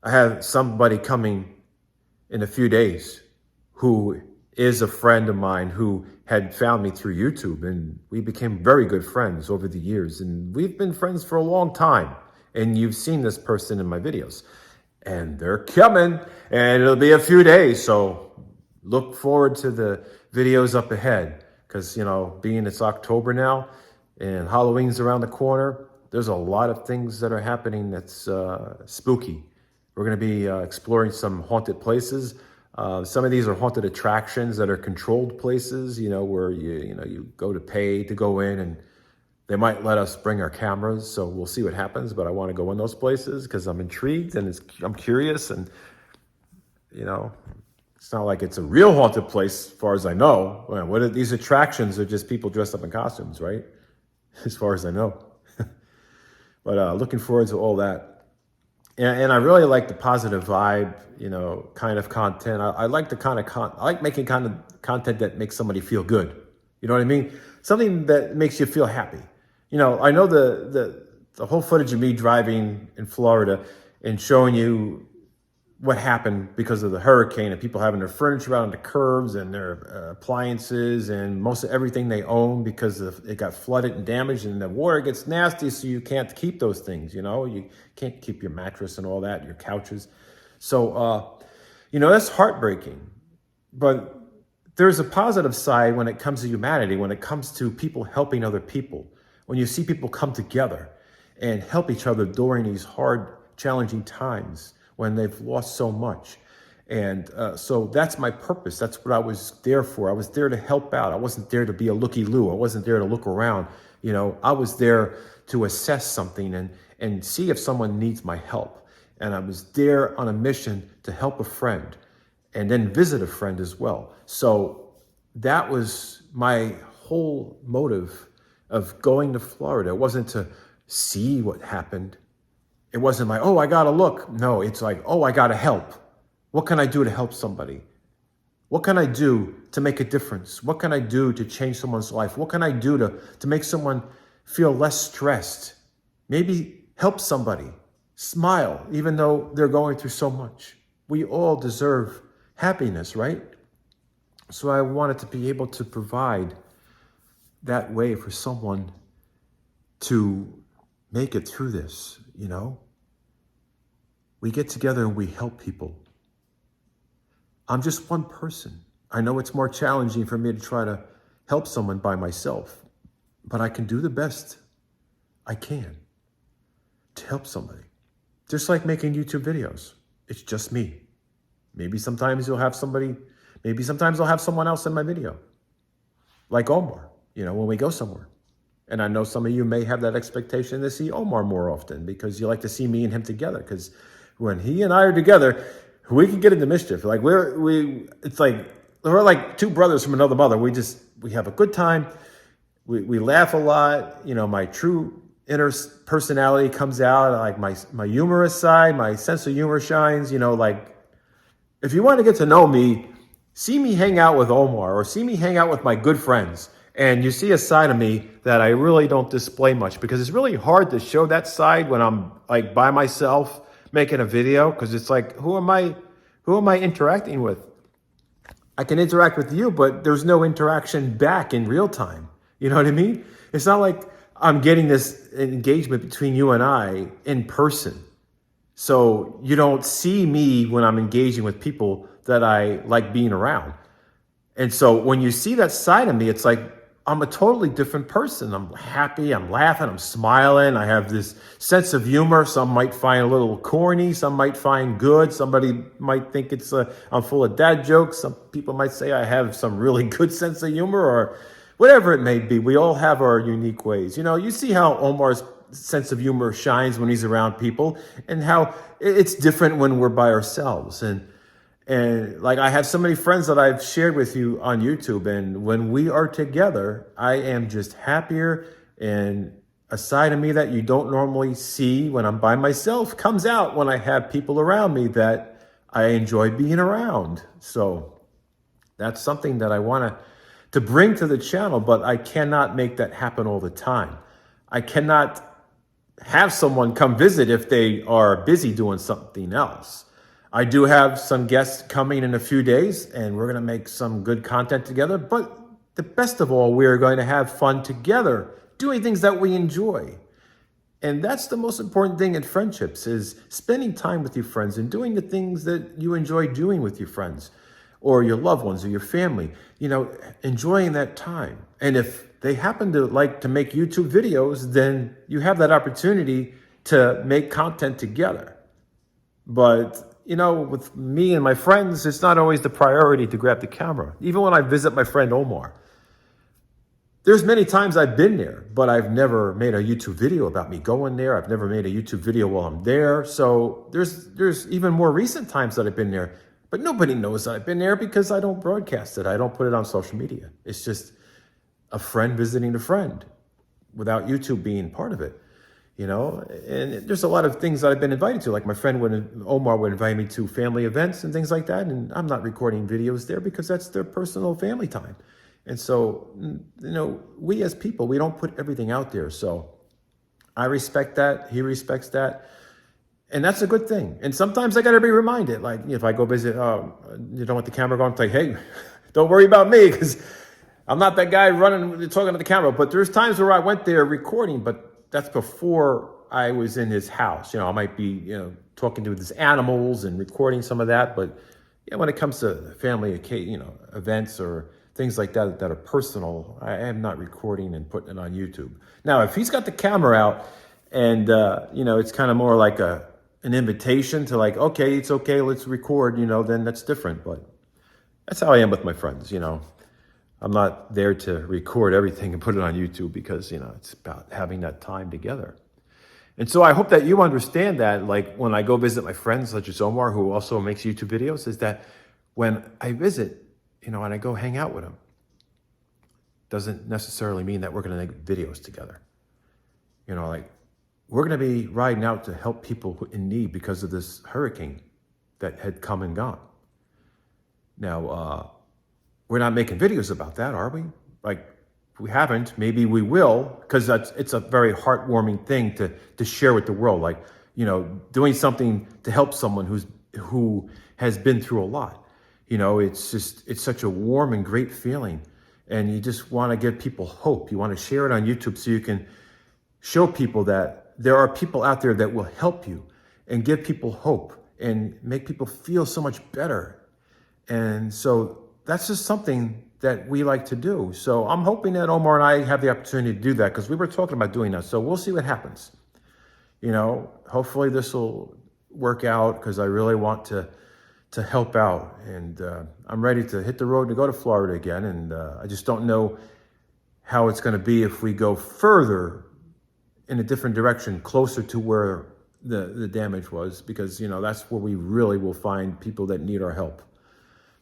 I have somebody coming in a few days who is a friend of mine who had found me through YouTube, and we became very good friends over the years, and we've been friends for a long time. And you've seen this person in my videos, and they're coming, and it'll be a few days. So look forward to the videos up ahead, because, being it's October now and Halloween's around the corner, there's a lot of things that are happening that's spooky. We're going to be exploring some haunted places. Some of these are haunted attractions that are controlled places, where you go to pay to go in, and they might let us bring our cameras. So we'll see what happens, but I want to go in those places because I'm intrigued and I'm curious, and it's not like it's a real haunted place as far as I know. What are these attractions? Are just people dressed up in costumes, right? As far as I know. But looking forward to all that. And I really like the positive vibe, kind of content. I like the kind of I like making kind of content that makes somebody feel good. You know what I mean? Something that makes you feel happy. I know the whole footage of me driving in Florida and showing you what happened because of the hurricane, and people having their furniture out on the curbs and their appliances and most of everything they own because it got flooded and damaged, and the water gets nasty, so you can't keep those things. You can't keep your mattress and all that, your couches. So, that's heartbreaking. But there's a positive side when it comes to humanity, when it comes to people helping other people, when you see people come together and help each other during these hard, challenging times when they've lost so much. And so that's my purpose. That's what I was there for. I was there to help out. I wasn't there to be a looky-loo. I wasn't there to look around. I was there to assess something and see if someone needs my help. And I was there on a mission to help a friend and then visit a friend as well. So that was my whole motive of going to Florida. It wasn't to see what happened. It wasn't like, oh, I got to look. No, it's like, oh, I got to help. What can I do to help somebody? What can I do to make a difference? What can I do to change someone's life? What can I do to make someone feel less stressed? Maybe help somebody. Smile, even though they're going through so much. We all deserve happiness, right? So I wanted to be able to provide that way for someone to make it through this, you know? We get together and we help people. I'm just one person. I know it's more challenging for me to try to help someone by myself, but I can do the best I can to help somebody. Just like making YouTube videos. It's just me. Maybe sometimes you'll have somebody, maybe sometimes I'll have someone else in my video. Like Omar, you know, when we go somewhere. And I know some of you may have that expectation to see Omar more often because you like to see me and him together. Because when he and I are together, we can get into mischief. Like it's like we're like two brothers from another mother. We have a good time. We laugh a lot. You know, my true inner personality comes out. Like my humorous side, my sense of humor shines. You know, like if you want to get to know me, see me hang out with Omar or see me hang out with my good friends. And you see a side of me that I really don't display much because it's really hard to show that side when I'm like by myself making a video, because it's like, who am I interacting with? I can interact with you, but there's no interaction back in real time. You know what I mean? It's not like I'm getting this engagement between you and I in person. So you don't see me when I'm engaging with people that I like being around. And so when you see that side of me, it's like, I'm a totally different person. I'm happy, I'm laughing, I'm smiling. I have this sense of humor. Some might find a little corny, some might find good. Somebody might think I'm full of dad jokes. Some people might say I have some really good sense of humor or whatever it may be. We all have our unique ways. You know, you see how Omar's sense of humor shines when he's around people and how it's different when we're by ourselves. And like I have so many friends that I've shared with you on YouTube, and when we are together, I am just happier, and a side of me that you don't normally see when I'm by myself comes out when I have people around me that I enjoy being around. So that's something that I want to bring to the channel, but I cannot make that happen all the time. I cannot have someone come visit if they are busy doing something else. I do have some guests coming in a few days, and we're going to make some good content together. But the best of all, we are going to have fun together, doing things that we enjoy. And that's the most important thing in friendships, is spending time with your friends and doing the things that you enjoy doing with your friends or your loved ones or your family, you know, enjoying that time. And if they happen to like to make YouTube videos, then you have that opportunity to make content together. But you know, with me and my friends, it's not always the priority to grab the camera. Even when I visit my friend Omar, there's many times I've been there, but I've never made a YouTube video about me going there. I've never made a YouTube video while I'm there. So there's even more recent times that I've been there, but nobody knows that I've been there because I don't broadcast it. I don't put it on social media. It's just a friend visiting a friend without YouTube being part of it. You know, and there's a lot of things that I've been invited to. Like my friend Omar would invite me to family events and things like that. And I'm not recording videos there because that's their personal family time. And so, you know, we as people, we don't put everything out there. So I respect that. He respects that. And that's a good thing. And sometimes I got to be reminded, like if I go visit, you don't want the camera going, like, hey, don't worry about me because I'm not that guy running, talking to the camera. But there's times where I went there recording, but that's before I was in his house. You know, I might be, you know, talking to his animals and recording some of that. But yeah, when it comes to family, you know, events or things like that that are personal, I am not recording and putting it on YouTube. Now, if he's got the camera out and, you know, it's kind of more like an invitation to like, okay, it's okay, let's record, you know, then that's different. But that's how I am with my friends, you know. I'm not there to record everything and put it on YouTube because, you know, it's about having that time together. And so I hope that you understand that, like when I go visit my friends, such as Omar, who also makes YouTube videos, is that when I visit, you know, and I go hang out with him, doesn't necessarily mean that we're going to make videos together. You know, like we're going to be riding out to help people in need because of this hurricane that had come and gone. Now, we're not making videos about that, are we? Like, we haven't. Maybe we will, because it's a very heartwarming thing to share with the world. Like, you know, doing something to help someone who has been through a lot. You know, it's such a warm and great feeling. And you just want to give people hope. You want to share it on YouTube so you can show people that there are people out there that will help you and give people hope and make people feel so much better. And so that's just something that we like to do. So I'm hoping that Omar and I have the opportunity to do that, because we were talking about doing that. So we'll see what happens. You know, hopefully this will work out, because I really want to help out. And I'm ready to hit the road to go to Florida again. And I just don't know how it's going to be if we go further in a different direction, closer to where the damage was, because, you know, that's where we really will find people that need our help.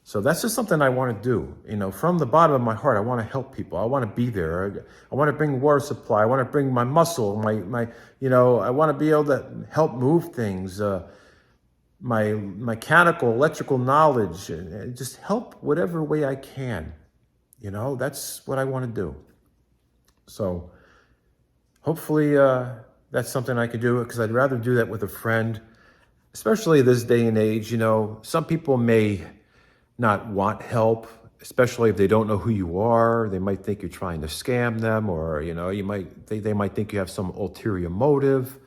So that's just something I want to do. You know, from the bottom of my heart, I want to help people. I want to be there. I want to bring water supply. I want to bring my muscle, my you know, I want to be able to help move things, my mechanical, electrical knowledge, and just help whatever way I can. You know, that's what I want to do. So hopefully that's something I could do, because I'd rather do that with a friend, especially this day and age. You know, some people may not want help, especially if they don't know who you are. They might think you're trying to scam them, or, you know, they might think you have some ulterior motive.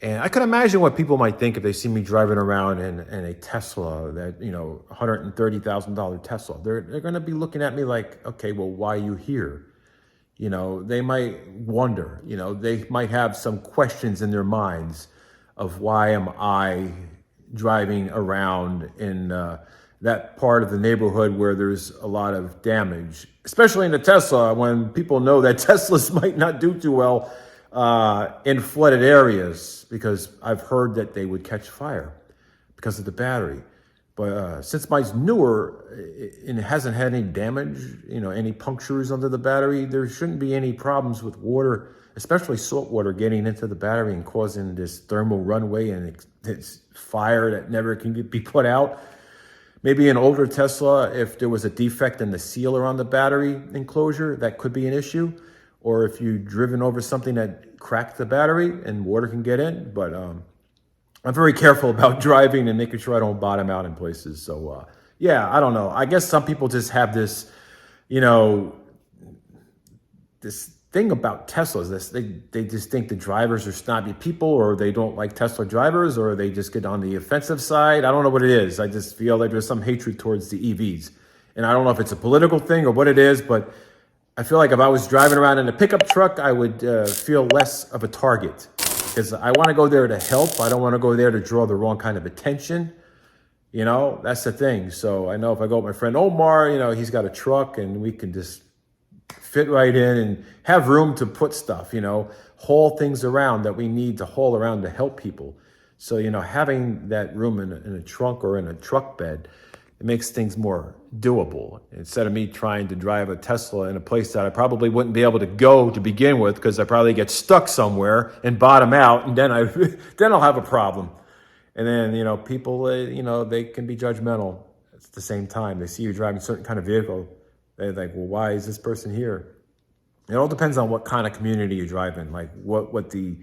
And I can imagine what people might think if they see me driving around in a Tesla, that, you know, $130,000 Tesla. They're going to be looking at me like, okay, well, why are you here? You know, they might wonder, you know, they might have some questions in their minds of, why am I driving around in that part of the neighborhood where there's a lot of damage, especially in the Tesla, when people know that Teslas might not do too well in flooded areas, because I've heard that they would catch fire because of the battery. But since mine's newer and it hasn't had any damage, you know, any punctures under the battery, there shouldn't be any problems with water, especially salt water, getting into the battery and causing this thermal runaway and it's fire that never can be put out. Maybe an older Tesla, if there was a defect in the sealer on the battery enclosure, that could be an issue. Or if you've driven over something that cracked the battery and water can get in. But I'm very careful about driving and making sure I don't bottom out in places. So, yeah, I don't know. I guess some people just have this, you know, this thing about Teslas. They just think the drivers are snobby people, or they don't like Tesla drivers, or they just get on the offensive side. I don't know what it is. I just feel like there's some hatred towards the EVs. And I don't know if it's a political thing or what it is, but I feel like if I was driving around in a pickup truck, I would feel less of a target, because I want to go there to help. I don't want to go there to draw the wrong kind of attention. You know, that's the thing. So I know if I go with my friend Omar, you know, he's got a truck and we can just fit right in and have room to put stuff, you know, haul things around that we need to haul around to help people. So, you know, having that room in a trunk or in a truck bed, it makes things more doable, instead of me trying to drive a Tesla in a place that I probably wouldn't be able to go to begin with, because I probably get stuck somewhere and bottom out, and then I'll have a problem. And then, you know, people, you know, they can be judgmental at the same time. They see you driving a certain kind of vehicle. They're like, well, why is this person here? It all depends on what kind of community you drive in, like what the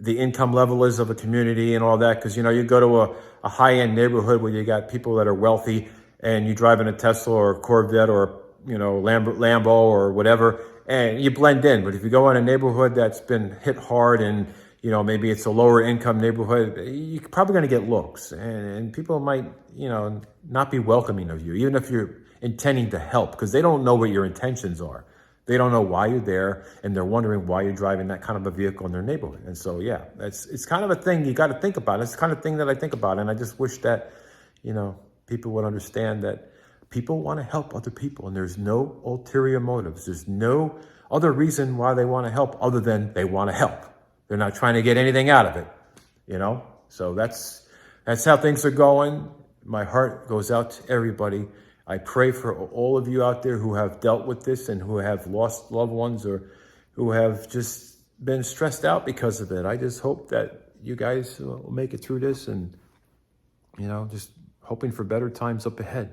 income level is of a community and all that. Because, you know, you go to a high-end neighborhood where you got people that are wealthy, and you drive in a Tesla or a Corvette or, you know, Lambo or whatever, and you blend in. But if you go in a neighborhood that's been hit hard, and, you know, maybe it's a lower income neighborhood, you're probably going to get looks, and people might, you know, not be welcoming of you, even if you're intending to help, because they don't know what your intentions are. They don't know why you're there, and they're wondering why you're driving that kind of a vehicle in their neighborhood. And so, yeah, it's kind of a thing you got to think about. It's the kind of thing that I think about, and I just wish that, you know, people would understand that people want to help other people, and there's no ulterior motives. There's no other reason why they want to help other than they want to help. They're not trying to get anything out of it, you know? So that's how things are going. My heart goes out to everybody. I pray for all of you out there who have dealt with this and who have lost loved ones, or who have just been stressed out because of it. I just hope that you guys will make it through this, and, just hoping for better times up ahead.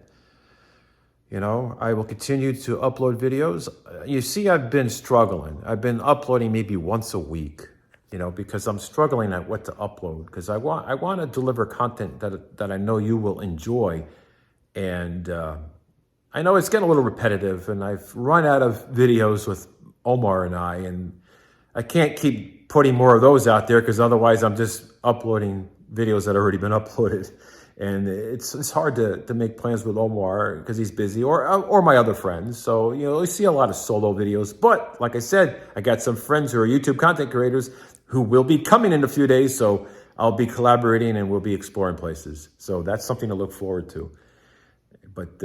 I will continue to upload videos. You see, I've been struggling. I've been uploading maybe once a week, because I'm struggling at what to upload, because I want to deliver content that I know you will enjoy. And I know it's getting a little repetitive, and I've run out of videos with Omar and I, and I can't keep putting more of those out there, because otherwise I'm just uploading videos that have already been uploaded. And it's hard to make plans with Omar because he's busy, or my other friends. So, you see a lot of solo videos. But like I said, I got some friends who are YouTube content creators who will be coming in a few days. So I'll be collaborating and we'll be exploring places. So that's something to look forward to. But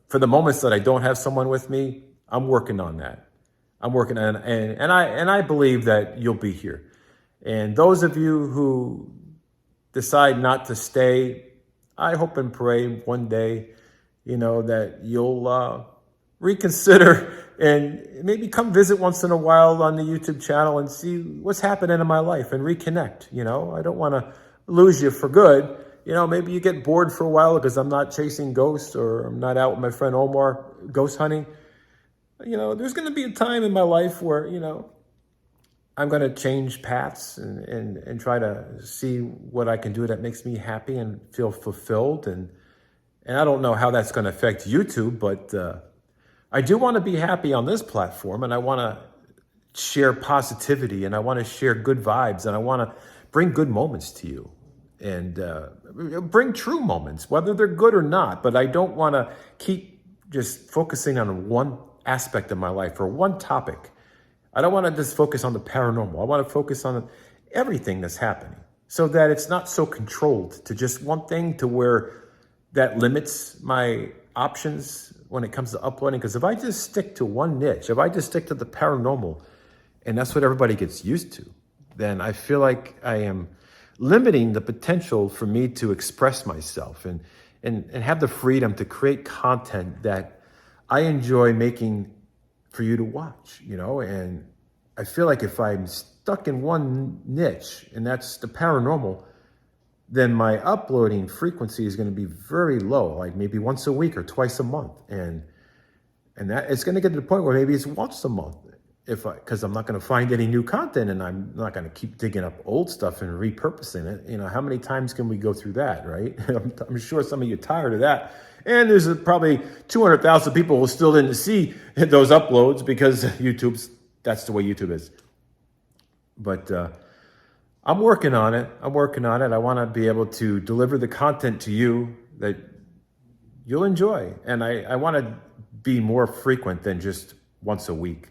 for the moments that I don't have someone with me, I'm working on that. I'm working on, and I believe that you'll be here. And those of you who decide not to stay, I hope and pray one day, that you'll reconsider and maybe come visit once in a while on the YouTube channel and see what's happening in my life and reconnect. I don't want to lose you for good. Maybe you get bored for a while because I'm not chasing ghosts, or I'm not out with my friend Omar ghost hunting. There's going to be a time in my life where, I'm going to change paths and try to see what I can do that makes me happy and feel fulfilled. And I don't know how that's going to affect YouTube, but I do want to be happy on this platform, and I want to share positivity, and I want to share good vibes, and I want to bring good moments to you, and bring true moments, whether they're good or not. But I don't want to keep just focusing on one aspect of my life or one topic. I don't want to just focus on the paranormal. I want to focus on everything that's happening, so that it's not so controlled to just one thing, to where that limits my options when it comes to uploading. Because if I just stick to one niche, if I just stick to the paranormal, and that's what everybody gets used to, then I feel like I am limiting the potential for me to express myself and have the freedom to create content that I enjoy making for you to watch, and I feel like if I'm stuck in one niche, and that's the paranormal, then my uploading frequency is going to be very low, like maybe once a week or twice a month. And that it's going to get to the point where maybe it's once a month, because I'm not going to find any new content, and I'm not going to keep digging up old stuff and repurposing it. How many times can we go through that, right? I'm sure some of you are tired of that. And there's probably 200,000 people who still didn't see those uploads, because that's the way YouTube is. But I'm working on it. I want to be able to deliver the content to you that you'll enjoy. And I want to be more frequent than just once a week.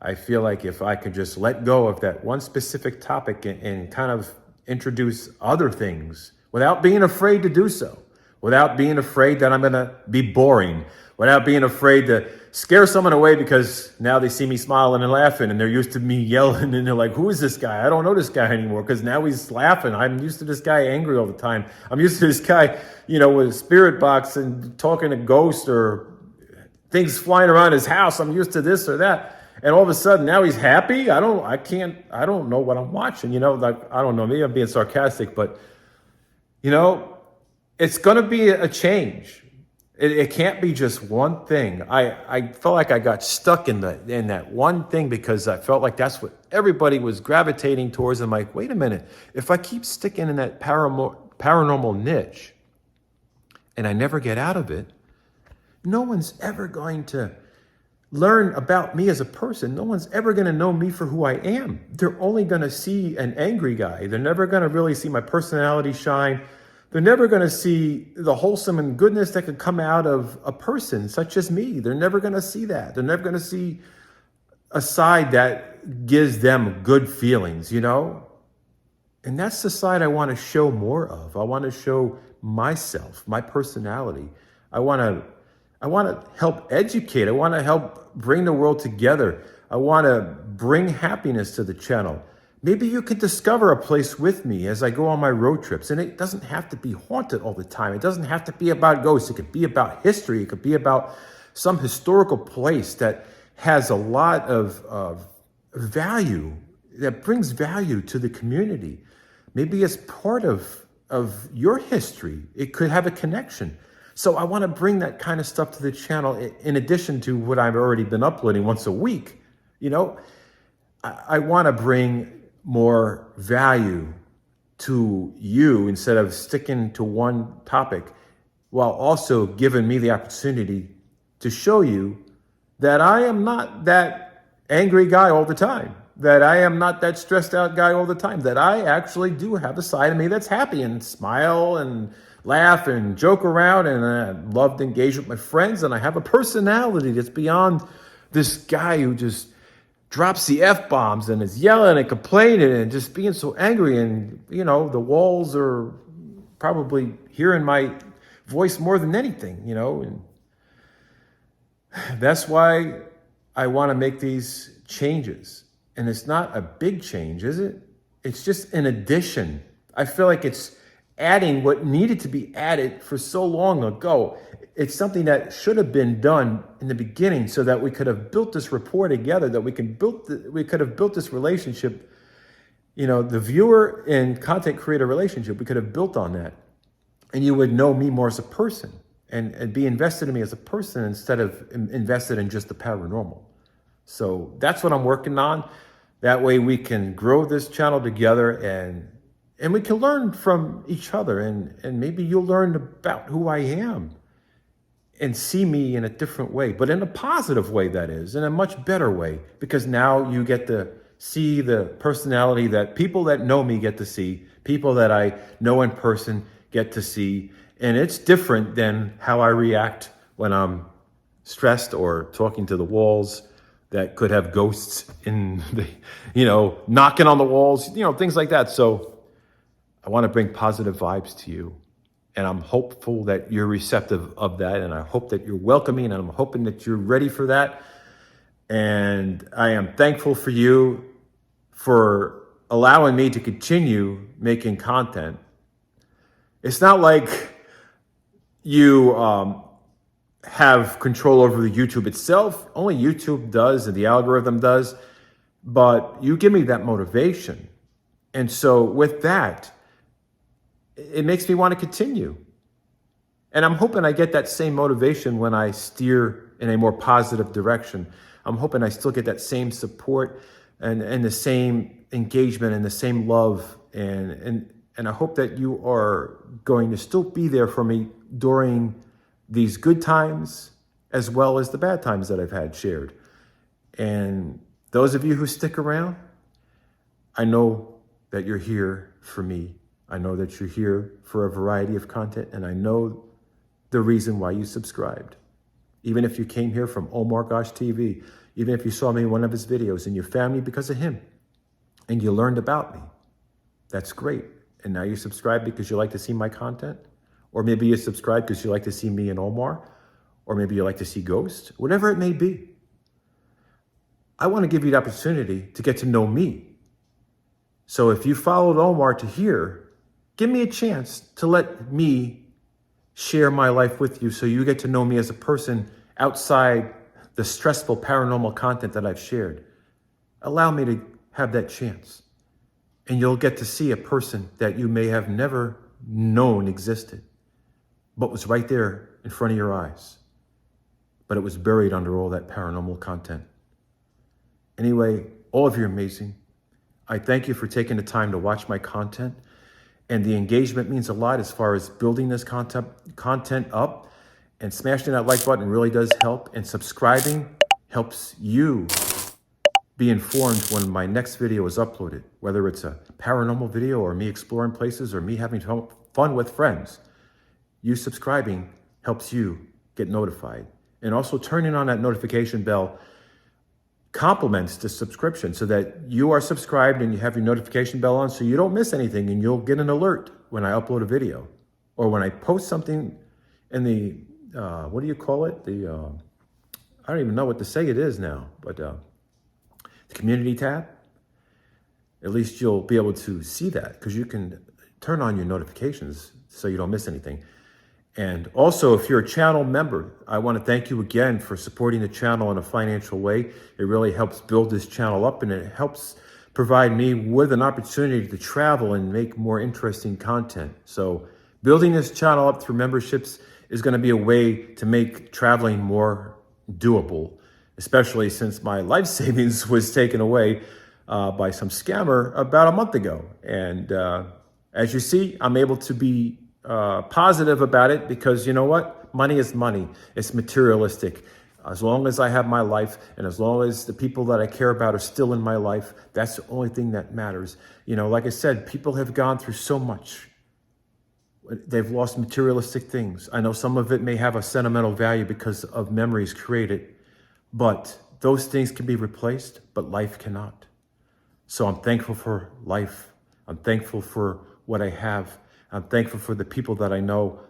I feel like if I could just let go of that one specific topic and kind of introduce other things without being afraid to do so, without being afraid that I'm going to be boring, without being afraid to scare someone away because now they see me smiling and laughing, and they're used to me yelling, and they're like, who is this guy? I don't know this guy anymore because now he's laughing. I'm used to this guy angry all the time. I'm used to this guy, with a spirit box and talking to ghosts or things flying around his house. I'm used to this or that. And all of a sudden now he's happy. I don't know what I'm watching, I don't know, maybe I'm being sarcastic, but it's going to be a change. It can't be just one thing. I felt like I got stuck in that one thing because I felt like that's what everybody was gravitating towards. I'm like, wait a minute. If I keep sticking in that paranormal niche and I never get out of it, no one's ever going to learn about me as a person. No one's ever going to know me for who I am. They're only going to see an angry guy. They're never going to really see my personality shine. They're never going to see the wholesome and goodness that could come out of a person such as me. They're never going to see that. They're never going to see a side that gives them good feelings, And that's the side I want to show more of. I want to show myself, my personality. I want to help educate. I want to help bring the world together. I want to bring happiness to the channel. Maybe you could discover a place with me as I go on my road trips. And it doesn't have to be haunted all the time. It doesn't have to be about ghosts. It could be about history. It could be about some historical place that has a lot of value that brings value to the community. Maybe it's part of your history. It could have a connection. So I want to bring that kind of stuff to the channel in addition to what I've already been uploading once a week. You know, I want to bring more value to you instead of sticking to one topic, while also giving me the opportunity to show you that I am not that angry guy all the time, that I am not that stressed out guy all the time, that I actually do have a side of me that's happy and smile and laugh and joke around, and I love to engage with my friends, and I have a personality that's beyond this guy who just drops the F-bombs and is yelling and complaining and just being so angry. And, you know, the walls are probably hearing my voice more than anything, you know. And that's why I want to make these changes. And it's not a big change, is it? It's just an addition. I feel like it's adding what needed to be added for so long ago. It's something that should have been done in the beginning so that we could have built this rapport together, that we could have built this relationship, you know, the viewer and content creator relationship. We could have built on that. And you would know me more as a person and be invested in me as a person instead of invested in just the paranormal. So that's what I'm working on. That way we can grow this channel together and we can learn from each other, and maybe you'll learn about who I am and see me in a different way, but in a positive way, that is, in a much better way, because now you get to see the personality that people that know me get to see, people that I know in person get to see, and it's different than how I react when I'm stressed or talking to the walls that could have ghosts in the, you know, knocking on the walls, you know, things like that. So I want to bring positive vibes to you. And I'm hopeful that you're receptive of that. And I hope that you're welcoming, and I'm hoping that you're ready for that. And I am thankful for you for allowing me to continue making content. It's not like you have control over the YouTube itself. Only YouTube does, and the algorithm does. But you give me that motivation. And so with that, it makes me want to continue. And I'm hoping I get that same motivation when I steer in a more positive direction. I'm hoping I still get that same support and the same engagement and the same love. And I hope that you are going to still be there for me during these good times as well as the bad times that I've had shared. And those of you who stick around, I know that you're here for me. I know that you're here for a variety of content, and I know the reason why you subscribed. Even if you came here from Omar Gosh TV, even if you saw me in one of his videos and you found me because of him and you learned about me, that's great. And now you subscribe because you like to see my content, or maybe you subscribe because you like to see me and Omar, or maybe you like to see ghosts, whatever it may be. I want to give you the opportunity to get to know me. So if you followed Omar to here, give me a chance to let me share my life with you so you get to know me as a person outside the stressful paranormal content that I've shared. Allow me to have that chance. And you'll get to see a person that you may have never known existed, but was right there in front of your eyes. But it was buried under all that paranormal content. Anyway, all of you are amazing. I thank you for taking the time to watch my content. And the engagement means a lot as far as building this content up, and smashing that like button really does help. And subscribing helps you be informed when my next video is uploaded, whether it's a paranormal video or me exploring places or me having fun with friends. You subscribing helps you get notified. And also turning on that notification bell complements the subscription so that you are subscribed and you have your notification bell on so you don't miss anything, and you'll get an alert when I upload a video or when I post something in the, what do you call it? I don't even know what to say it is now, but the community tab. At least you'll be able to see that because you can turn on your notifications so you don't miss anything. And also, if you're a channel member, I want to thank you again for supporting the channel in a financial way. It really helps build this channel up, and it helps provide me with an opportunity to travel and make more interesting content. So building this channel up through memberships is going to be a way to make traveling more doable, especially since my life savings was taken away by some scammer about a month ago. And as you see, I'm able to be positive about it because you know what? Money is money. It's materialistic. As long as I have my life and as long as the people that I care about are still in my life, that's the only thing that matters. You know, like I said, people have gone through so much. They've lost materialistic things. I know some of it may have a sentimental value because of memories created, but those things can be replaced, but life cannot. So I'm thankful for life. I'm thankful for what I have. I'm thankful for the people that I know,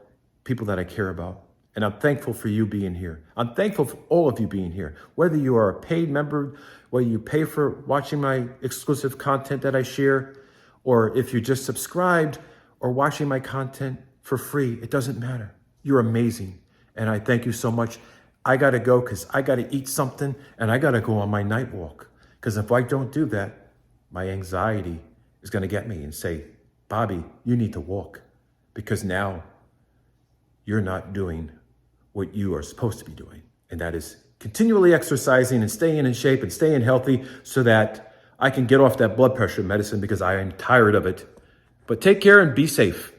people that I care about. And I'm thankful for you being here. I'm thankful for all of you being here. Whether you are a paid member, whether you pay for watching my exclusive content that I share, or if you're just subscribed or watching my content for free, it doesn't matter. You're amazing. And I thank you so much. I got to go because I got to eat something and I got to go on my night walk. Because if I don't do that, my anxiety is going to get me and say, Bobby, you need to walk because now you're not doing what you are supposed to be doing. And that is continually exercising and staying in shape and staying healthy so that I can get off that blood pressure medicine because I am tired of it. But take care and be safe.